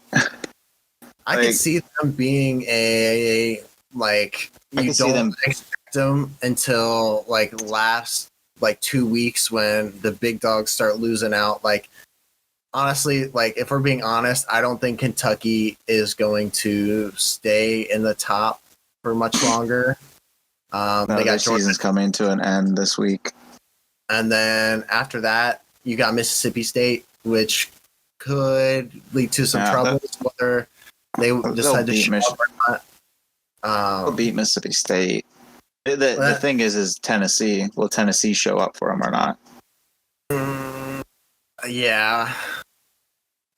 can see them being a like you don't expect them until like last like 2 weeks when the big dogs start losing out. Like honestly, like if we're being honest, I don't think Kentucky is going to stay in the top for much longer. They got season's coming to an end this week, and then after that, you got Mississippi State, which could lead to some troubles whether they decide to show up or not. They'll beat Mississippi State. The thing is Tennessee. Will Tennessee show up for them or not? Yeah,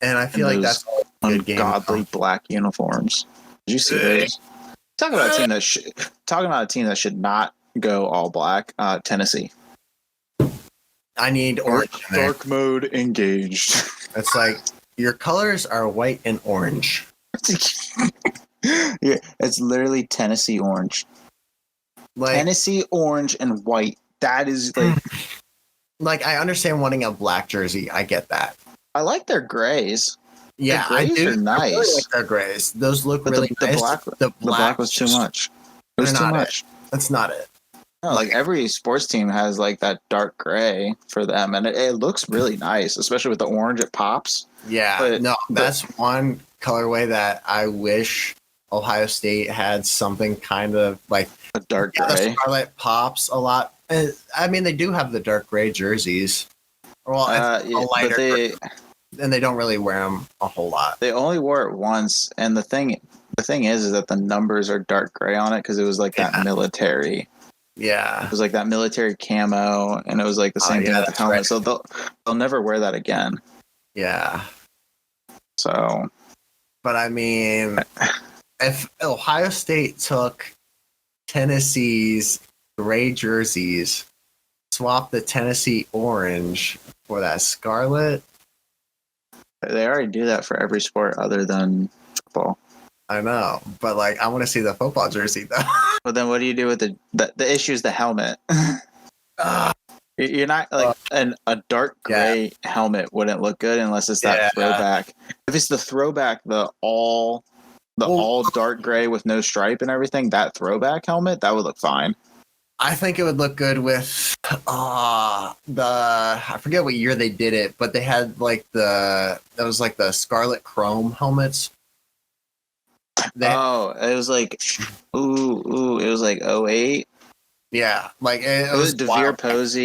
and I feel like that's a good game. Ungodly black uniforms. Did you see those? Talking about a team that should not go all black. Tennessee. I need orange. Dark mode engaged. It's like your colors are white and orange. Yeah, it's literally Tennessee orange. Like Tennessee orange and white. That is like I understand wanting a black jersey. I get that. I like their grays. Yeah, the grays are nice. I really like their grays. Those look really nice. The black was too much. It was too much. That's not it. No, like every sports team has like that dark gray for them, and it looks really nice, especially with the orange. It pops. Yeah, that's one colorway that I wish Ohio State had something kind of like a dark gray. The scarlet pops a lot. I mean, they do have the dark gray jerseys. Well, a lighter gray, and they don't really wear them a whole lot. They only wore it once, and the thing is that the numbers are dark gray on it because it was like that military. Yeah, it was like that military camo, and it was like the same thing with the helmet. Right. So they'll never wear that again. Yeah. So, but I mean, if Ohio State took Tennessee's gray jerseys, swap the Tennessee orange for that scarlet. They already do that for every sport other than football. I know, but like I want to see the football jersey though. But then what do you do with the issue is the helmet? You're not like a dark gray helmet wouldn't look good unless it's that throwback. If it's the throwback, the all dark gray with no stripe and everything, that throwback helmet, that would look fine. I think it would look good with I forget what year they did it, but they had like that was like the Scarlet Chrome helmets. It was like it was like 08. Yeah, like it was DeVere Posey.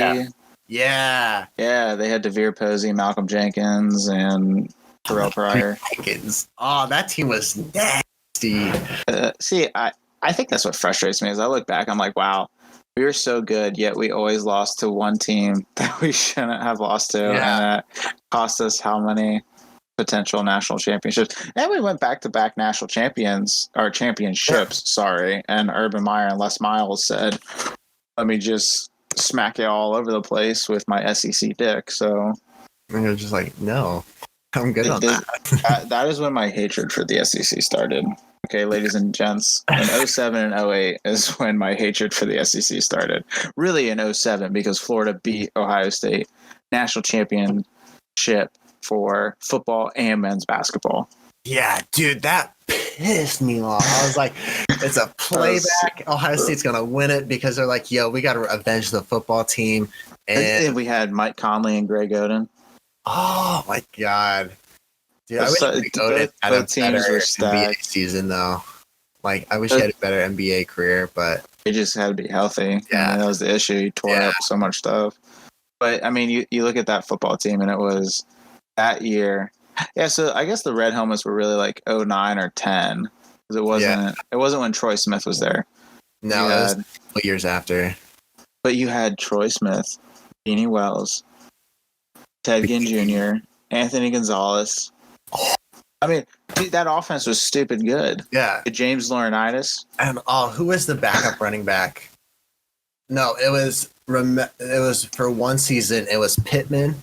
Yeah, they had DeVere Posey, Malcolm Jenkins, and Terrell Pryor. Oh, that team was nasty. See, I think that's what frustrates me. As I look back, I'm like, wow, we were so good, yet we always lost to one team that we shouldn't have lost to, and that cost us how many potential national championships. And we went back-to-back national championships, sorry. And Urban Meyer and Les Miles said, let me just smack it all over the place with my SEC dick. So and you're just like, no, I'm good on that. That is when my hatred for the SEC started. Okay, ladies and gents, in 07 and 08 is when my hatred for the SEC started. Really in 07 because Florida beat Ohio State national championship for football and men's basketball. Yeah, dude, that pissed me off. I was like, it's a playback. Ohio State's going to win it because they're like, yo, we got to avenge the football team. And we had Mike Conley and Greg Oden. Oh, my God. Dude, I wish Oden had a better NBA season, though. Like, I wish he had a better NBA career, but... He just had to be healthy. Yeah. I mean, that was the issue. He tore up so much stuff. But, I mean, you look at that football team, and it was... That year, so I guess the red helmets were really like 09 or 10 because it wasn't when Troy Smith was there. No, it was a couple years after. But you had Troy Smith, Beanie Wells, Ted Ginn Jr., Anthony Gonzalez. I mean, dude, that offense was stupid good. Yeah, James Laurinaitis. And who was the backup running back? No, it was for one season. It was Pittman.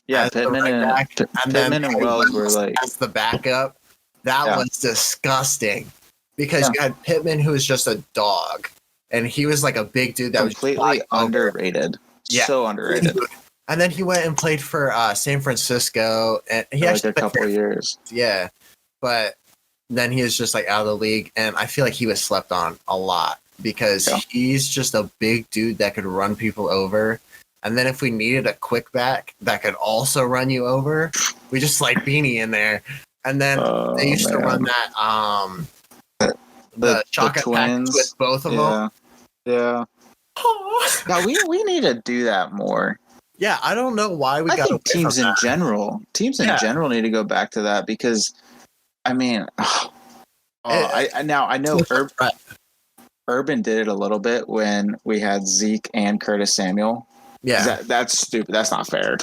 Yeah, as the Pittman right back, and then Pittman and Wells were like as the backup. That Yeah. was disgusting because Yeah. you had Pittman, who was just a dog, and he was like a big dude that completely was just underrated. Yeah. So underrated. And then he went and played for San Francisco, and he For actually like a couple of years. Yeah, but then he was just like out of the league, and I feel like he was slept on a lot because he's just a big dude that could run people over. And then if we needed a quick back that could also run you over, we just slide Beanie in there. And then they used to run that the shotgun package with both of them. Yeah. Now we need to do that more. Yeah, I don't know why we got away from teams in that. general need to go back to that because I mean I know Urban did it a little bit when we had Zeke and Curtis Samuel. Yeah. That's stupid. That's not fair.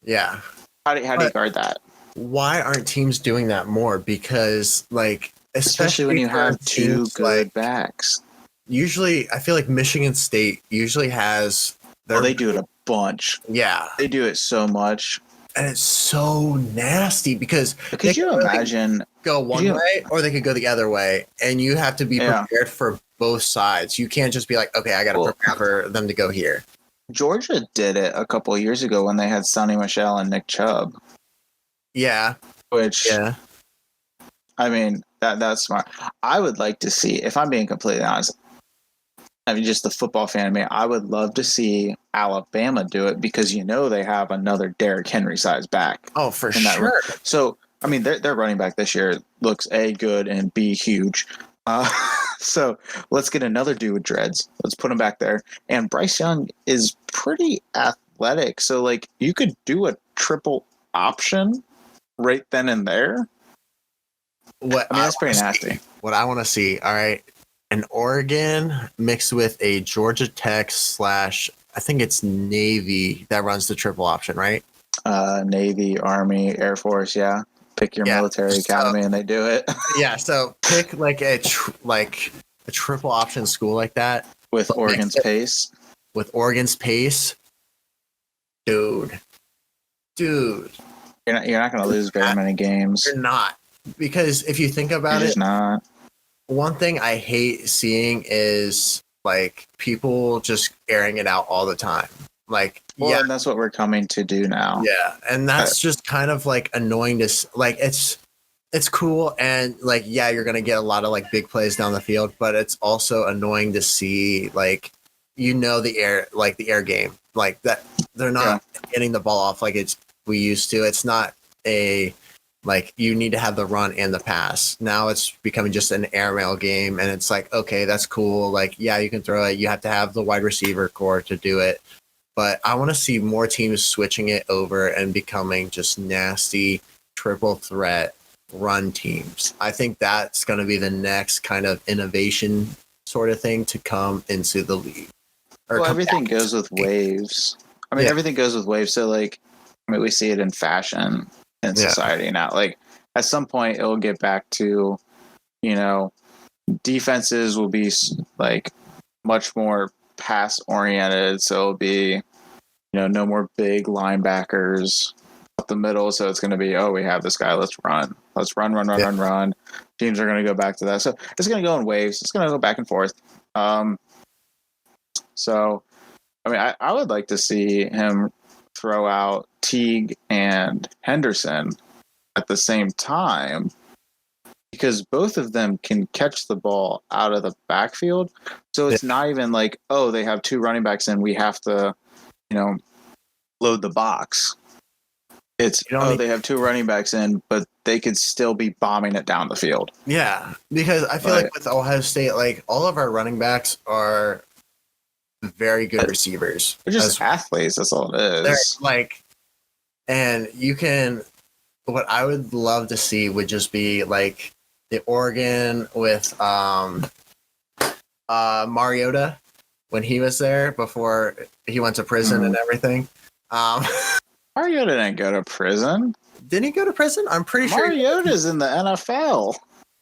Yeah. How do you guard that? Why aren't teams doing that more? Because like especially when you have two good backs. Usually I feel like Michigan State usually has they do it a bunch. Yeah. They do it so much. And it's so nasty because could you imagine go one way or they could go the other way, and you have to be prepared for both sides. You can't just be like, okay, I got to prepare for them to go here. Georgia did it a couple of years ago when they had Sonny Michel and Nick Chubb. Yeah. I mean, that's smart. I would like to see, if I'm being completely honest, I mean, just the football fan of me, I would love to see Alabama do it because they have another Derrick Henry size back. Oh, for sure. So, I mean, their running back this year looks A, good, and B, huge. So let's get another dude with dreads. Let's put him back there. And Bryce Young is pretty athletic. So, like, you could do a triple option right then and there. That's pretty nasty. What I want to see, all right, an Oregon mixed with a Georgia Tech / I think it's Navy that runs the triple option, right? Navy, Army, Air Force, yeah. Pick your military academy and they do it. Yeah, so pick like a triple option school like that with Oregon's pace. With Oregon's pace, dude. You're not going to lose very many games. You're not, because if you think about it, not. One thing I hate seeing is like people just airing it out all the time. Like, and that's what we're coming to do now. Yeah, and that's just kind of like annoying to like. It's cool, and like, yeah, you're gonna get a lot of like big plays down the field, but it's also annoying to see like, the air game, like that they're not getting the ball off like we used to. It's not like you need to have the run and the pass. Now it's becoming just an airmail game, and it's like, okay, that's cool. Like, yeah, you can throw it. You have to have the wide receiver core to do it. But I want to see more teams switching it over and becoming just nasty triple threat run teams. I think that's going to be the next kind of innovation sort of thing to come into the league. Everything goes with waves. Everything goes with waves. So, like, we see it in fashion in society now. Like, at some point, it'll get back to, defenses will be like much more pass oriented, so it'll be no more big linebackers up the middle, so it's going to be we have this guy, let's run teams are going to go back to that, so it's going to go in waves, it's going to go back and forth. So I would like to see him throw out Teague and Henderson at the same time, because both of them can catch the ball out of the backfield. So it's not even like, they have two running backs and we have to, load the box. It's, they have two running backs in, but they could still be bombing it down the field. Yeah, because I feel like with Ohio State, like all of our running backs are very good receivers. They're just athletes. That's all it is. And what I would love to see would just be like the Oregon with Mariota when he was there before he went to prison and everything. Mariota didn't go to prison. Didn't he go to prison? I'm pretty sure Mariota's in the NFL.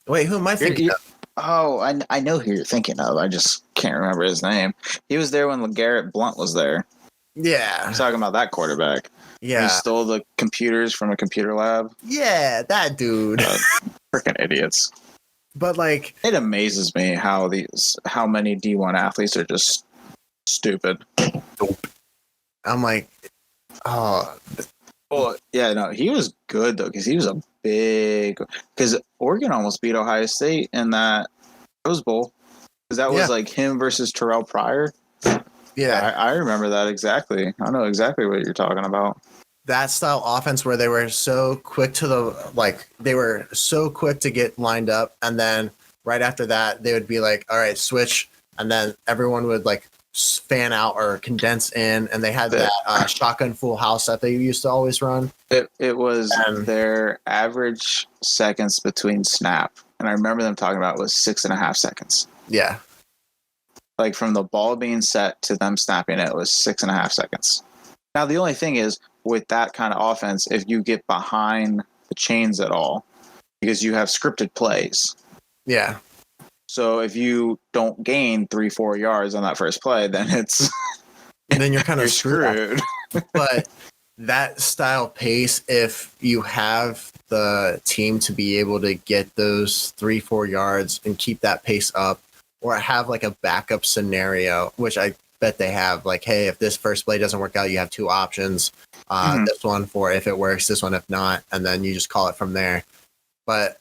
Wait, who am I thinking of? Oh, I know who you're thinking of. I just can't remember his name. He was there when LeGarrette Blount was there. Yeah. I'm talking about that quarterback. Yeah. He stole the computers from a computer lab. Yeah, that dude. Freaking idiots. But like, it amazes me how many D1 athletes are just stupid. I'm like, oh. Well, yeah, no, he was good though because he was because Oregon almost beat Ohio State in that Rose Bowl because that was like him versus Terrell Pryor. Yeah, I remember that exactly. I know exactly what you're talking about. That style offense where they were so quick they were so quick to get lined up, and then right after that they would be like, all right, switch, and then everyone would like fan out or condense in, and they had that shotgun full house that they used to always run. It was their average seconds between snap, and I remember them talking about it was 6.5 seconds. Yeah. Like from the ball being set to them snapping it was 6.5 seconds. Now the only thing is with that kind of offense, if you get behind the chains at all, because you have scripted plays. Yeah. So if you don't gain 3-4 yards on that first play, then you're kind of screwed. But that style pace, if you have the team to be able to get those 3-4 yards and keep that pace up, or have like a backup scenario, which I bet they have, like, hey, if this first play doesn't work out, you have two options. This one for if it works, this one if not, and then you just call it from there. But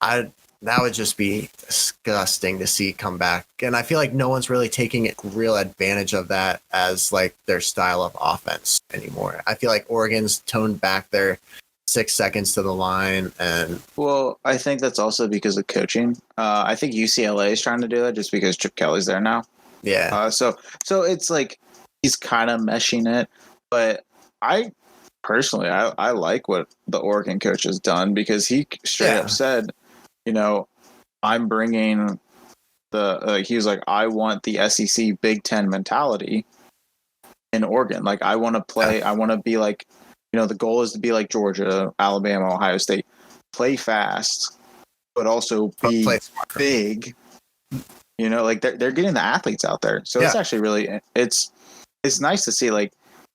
that would just be disgusting to see come back. And I feel like no one's really taking real advantage of that as like their style of offense anymore. I feel like Oregon's toned back their 6 seconds to the line. And well, I think that's also because of coaching. I think UCLA is trying to do that just because Chip Kelly's there now. Yeah. So it's like he's kind of meshing it, but I personally I like what the Oregon coach has done because he straight up said, I'm bringing he was like, I want the SEC Big Ten mentality in Oregon. Like I want to play, I want to be like, the goal is to be like Georgia, Alabama, Ohio State, play fast, but also be big. Like they're getting the athletes out there. So it's actually really, it's nice to see, like,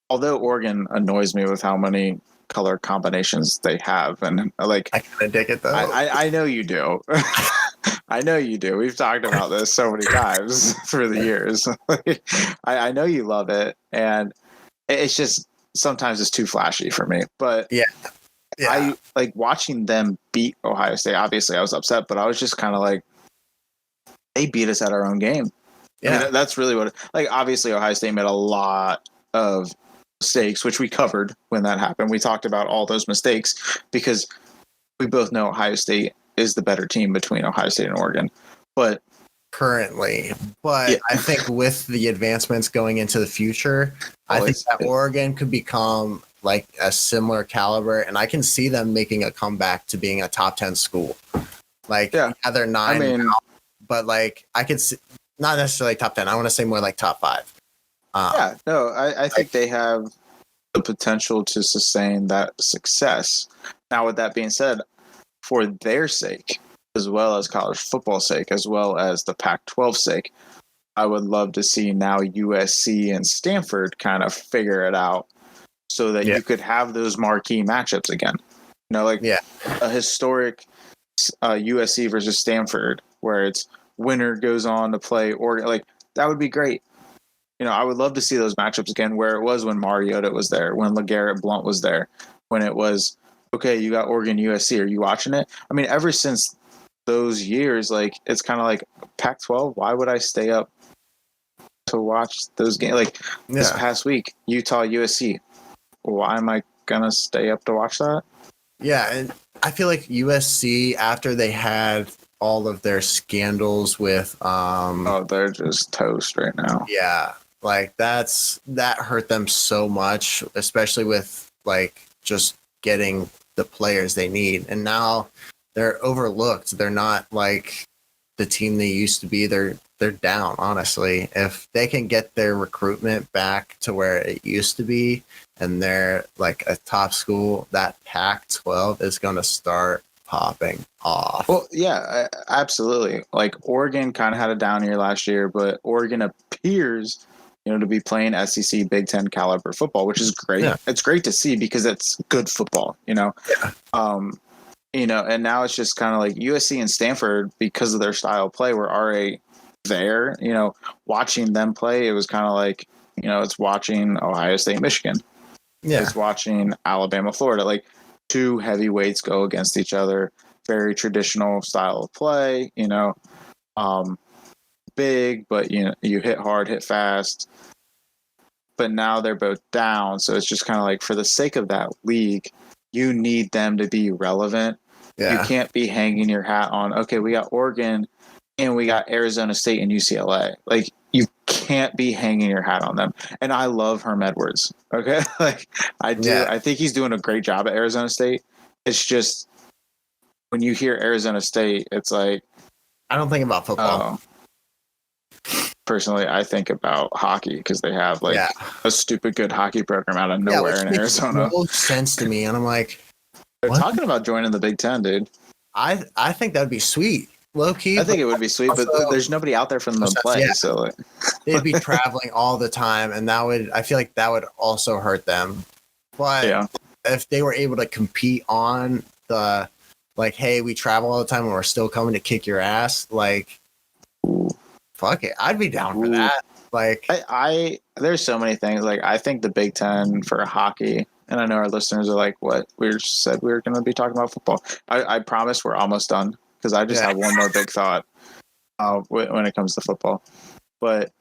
although Oregon annoys me with how many color combinations they have, and like I kind of dig it though. I know you do. I know you do. We've talked about this so many times through the years. I know you love it, and it's just sometimes it's too flashy for me. But I like watching them beat Ohio State. Obviously, I was upset, but I was just kind of like, they beat us at our own game. Yeah, I mean, that's really what. Like, obviously, Ohio State made a lot of mistakes, which we covered when that happened. We talked about all those mistakes because we both know Ohio State is the better team between Ohio State and Oregon. But currently, I think with the advancements going into the future, I think that Oregon could become like a similar caliber, and I can see them making a comeback to being a top 10 school. Like, they're 9 now, but like I could see, not necessarily top 10. I want to say more like top 5. I think they have the potential to sustain that success. Now, with that being said, for their sake, as well as college football's sake, as well as the Pac-12 sake, I would love to see now USC and Stanford kind of figure it out so that you could have those marquee matchups again. A historic USC versus Stanford where it's winner goes on to play Oregon. Like, that would be great. I would love to see those matchups again where it was when Mariota was there, when LeGarrette Blount was there, when it was, okay, you got Oregon USC. Are you watching it? I mean, ever since those years, like, it's kind of like Pac-12. Why would I stay up to watch those games? Like this past week, Utah USC. Why am I going to stay up to watch that? Yeah, and I feel like USC, after they had all of their scandals with they're just toast right now. Yeah. Like that hurt them so much, especially with like just getting the players they need. And now they're overlooked. They're not like the team they used to be. They're down, honestly. If they can get their recruitment back to where it used to be and they're like a top school, that Pac-12 is going to start popping off. Well, yeah, absolutely. Like Oregon kind of had a down year last year, but Oregon appears, to be playing SEC Big Ten caliber football, which is great. Yeah. It's great to see because it's good football, Yeah. And now it's just kind of like USC and Stanford, because of their style of play, were already there. Watching them play, it was kind of like, it's watching Ohio State, Michigan. Yeah. It's watching Alabama, Florida. Like, two heavyweights go against each other. Very traditional style of play. Big, but you hit hard, hit fast. But now they're both down, so it's just kind of like, for the sake of that league, you need them to be relevant. Yeah. You can't be hanging your hat on, okay, we got Oregon and we got Arizona State and UCLA. Like, you can't be hanging your hat on them. And I love Herm Edwards. Okay, like, I do. Yeah. I think he's doing a great job at Arizona State. It's just, when you hear Arizona State, it's like, I don't think about football. Personally, I think about hockey, because they have a stupid good hockey program out of nowhere in Arizona. It makes no sense to me, and I'm like, they're talking about joining the Big Ten, dude. I think that would be sweet, low key. I think it would be sweet, but there's nobody out there for them to play. Yeah. So they'd be traveling all the time, and I feel like that would also hurt them. But if they were able to compete on the, like, hey, we travel all the time and we're still coming to kick your ass, like, fuck it, I'd be down for that. Like, there's so many things. Like, I think the Big Ten for hockey, and I know our listeners are like, what? We said we were going to be talking about football. I promise we're almost done, because I just have one more big thought when it comes to football. But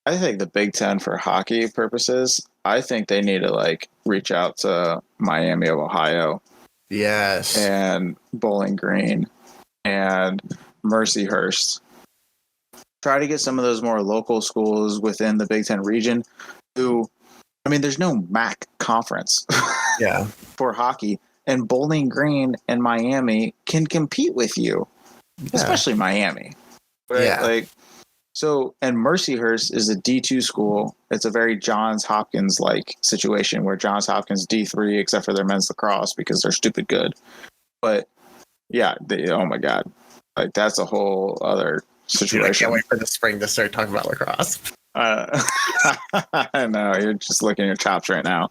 I think the Big Ten for hockey purposes, I think they need to reach out to Miami of Ohio. Yes. And Bowling Green and Mercyhurst. Try to get some of those more local schools within the Big Ten region who, there's no MAC conference for hockey, and Bowling Green and Miami can compete with you, especially Miami. Right? Yeah. And Mercyhurst is a D2 school. It's a very Johns Hopkins-like situation, where Johns Hopkins D3, except for their men's lacrosse, because they're stupid good. But oh my God, that's a whole other situation. Dude, I can't wait for the spring to start talking about lacrosse. I know, you're just licking your chops right now.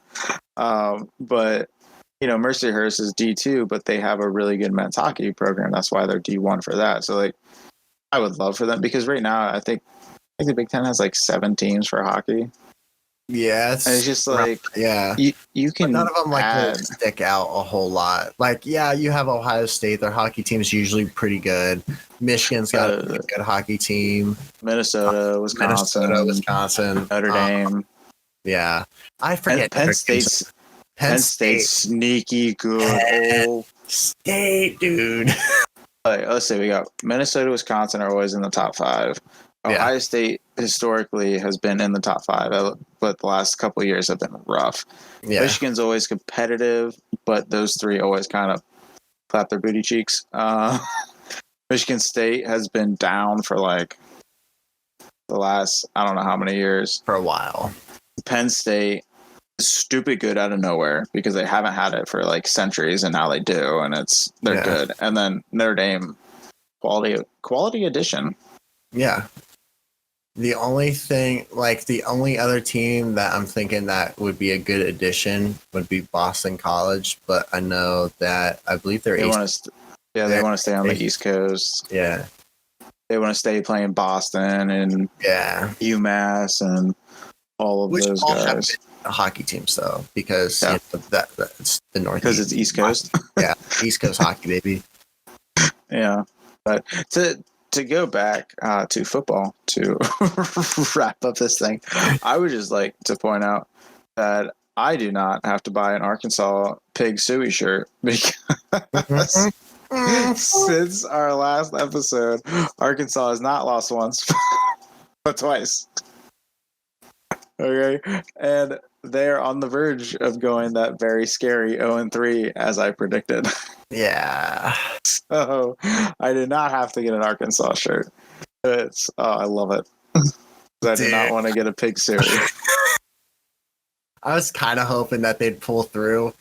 But Mercyhurst is D2, but they have a really good men's hockey program. That's why they're D1 for that. So I would love for them, because right now I think the Big Ten has 7 teams for hockey. Yeah, it's just you can. But none of them to stick out a whole lot. You have Ohio State. Their hockey team is usually pretty good. Michigan's got a good hockey team. Minnesota, Wisconsin, Notre Dame. Yeah, I forget. Penn State's sneaky good. Penn State, dude. Let's say we got Minnesota, Wisconsin are always in the top 5. Ohio State historically has been in the top 5, but the last couple of years have been rough. Yeah. Michigan's always competitive, but those 3 always kind of clap their booty cheeks. Michigan State has been down for the last, I don't know how many years. For a while. Penn State is stupid good out of nowhere, because they haven't had it for centuries, and now they do, and they're good. And then Notre Dame, quality addition. Yeah. The only thing, the only other team that I'm thinking that would be a good addition would be Boston College, but I know that I believe they want to stay on the East Coast. Yeah. They want to stay playing Boston and UMass and all of those guys. Hockey teams, though, because that's the Northeast. Because it's East Coast. Yeah, East Coast hockey, baby. Yeah, but to go back to football, to wrap up this thing, I would just like to point out that I do not have to buy an Arkansas Pig Suey shirt, because since our last episode, Arkansas has not lost once, but twice. Okay, and they're on the verge of going that very scary 0-3, as I predicted. Yeah. So I did not have to get an Arkansas shirt. I love it. I did not want to get a Pig Suey. I was kind of hoping that they'd pull through.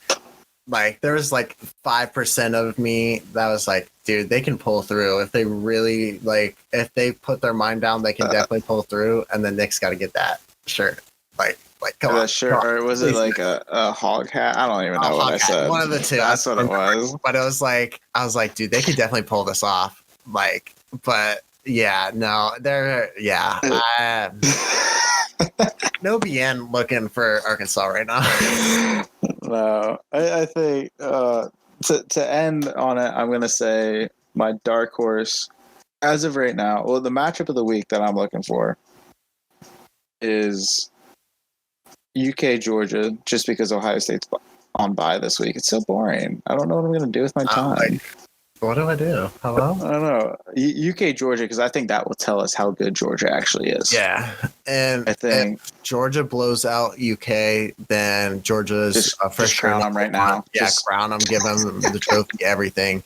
There was 5% of me that was dude, they can pull through. If they really, if they put their mind down, they can definitely pull through. And then Nick's got to get that shirt. Like come on. That shirt, or was it like a hog hat? I don't even know what I said. One of the two. That's what it was. But it was like, I was like, dude, they could definitely pull this off. Like, but yeah, no, no BN looking for Arkansas right now. No, I think to end on it, I'm gonna say my dark horse as of right now. Well, the matchup of the week that I'm looking for is UK Georgia, just because Ohio State's on bye this week. It's so boring. I don't know what I'm gonna do with my time. What do I do? Hello? I don't know. UK Georgia, because I think that will tell us how good Georgia actually is. Yeah, and I think if Georgia blows out UK, then Georgia's just crown them right now. Yeah, crown them, give them the trophy, everything.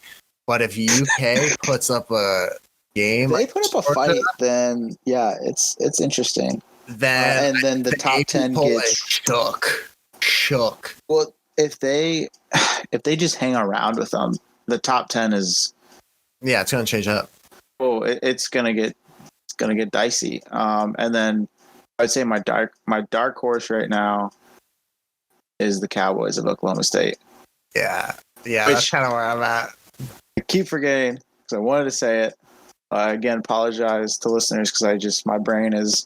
But if UK puts up a game, they put up a fight, then yeah, it's interesting. Then and then the top 10 gets shook. Well, if they just hang around with them, the top 10 is it's gonna change up. Oh, it's gonna get dicey. And then I'd say my dark horse right now is the Cowboys of Oklahoma State. Yeah, that's kind of where I'm at. I keep forgetting because I wanted to say it. Again, apologize to listeners because my brain is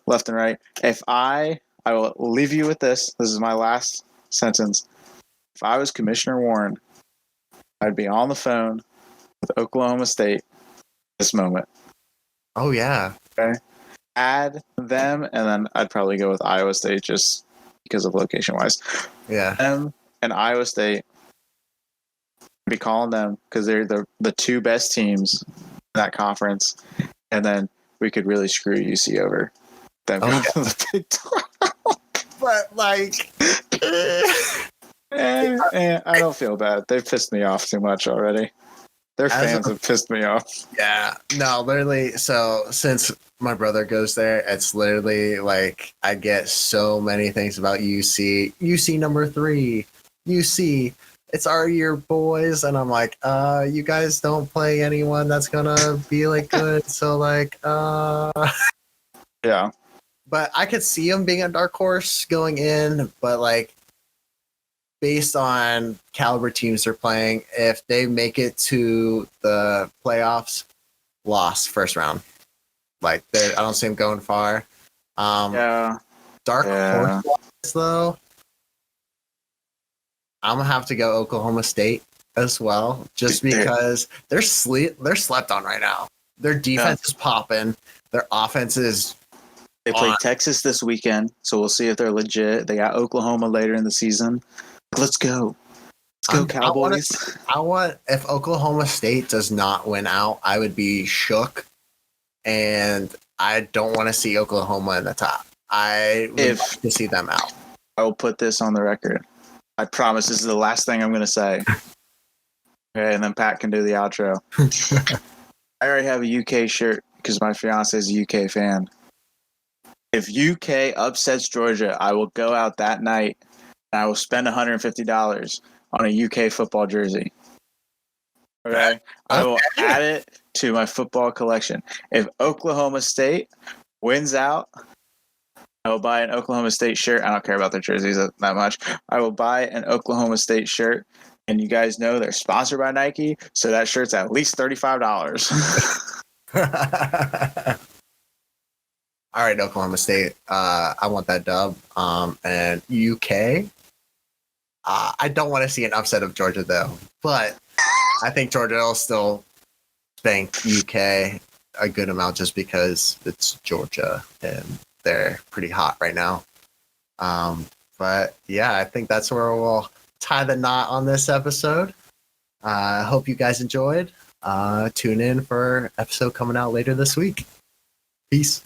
left and right. If I will leave you with this. This is my last sentence. If I was Commissioner Warren, I'd be on the phone with Oklahoma State this moment. Oh, yeah. Okay. Add them, and then I'd probably go with Iowa State just because of location-wise. Yeah. Them and Iowa State, I'd be calling them because they're the two best teams in that conference, and then we could really screw UC over. Them the Big 12. But, like... I don't feel bad. They've pissed me off too much already. Their fans have pissed me off. Yeah. No, literally. So since my brother goes there, it's literally like I get so many things about UC. UC number 3. UC. It's our year, boys. And I'm like, you guys don't play anyone that's gonna be like good. So like, yeah. But I could see them being a dark horse going in, but like based on caliber teams they're playing, if they make it to the playoffs, lost first round. Like I don't see them going far. Dark horse though, I'm gonna have to go Oklahoma State as well, just because they're slept on right now. Their defense is popping. Their offense is. They play Texas this weekend, so we'll see if they're legit. They got Oklahoma later in the season. Let's go. Let's go, Cowboys. If Oklahoma State does not win out, I would be shook. And I don't want to see Oklahoma in the top. I would like to see them out. I will put this on the record. I promise this is the last thing I'm going to say. Okay, and then Pat can do the outro. I already have a UK shirt because my fiance is a UK fan. If UK upsets Georgia, I will go out that night and I will spend $150 on a UK football jersey. Okay? I will add it to my football collection. If Oklahoma State wins out, I will buy an Oklahoma State shirt. I don't care about their jerseys that much. I will buy an Oklahoma State shirt. And you guys know they're sponsored by Nike, so that shirt's at least $35. All right, Oklahoma State. I want that dub. And UK. I don't want to see an upset of Georgia, though. But I think Georgia will still spank UK a good amount just because it's Georgia and they're pretty hot right now. But yeah, I think that's where we'll tie the knot on this episode. I hope you guys enjoyed. Tune in for episode coming out later this week. Peace.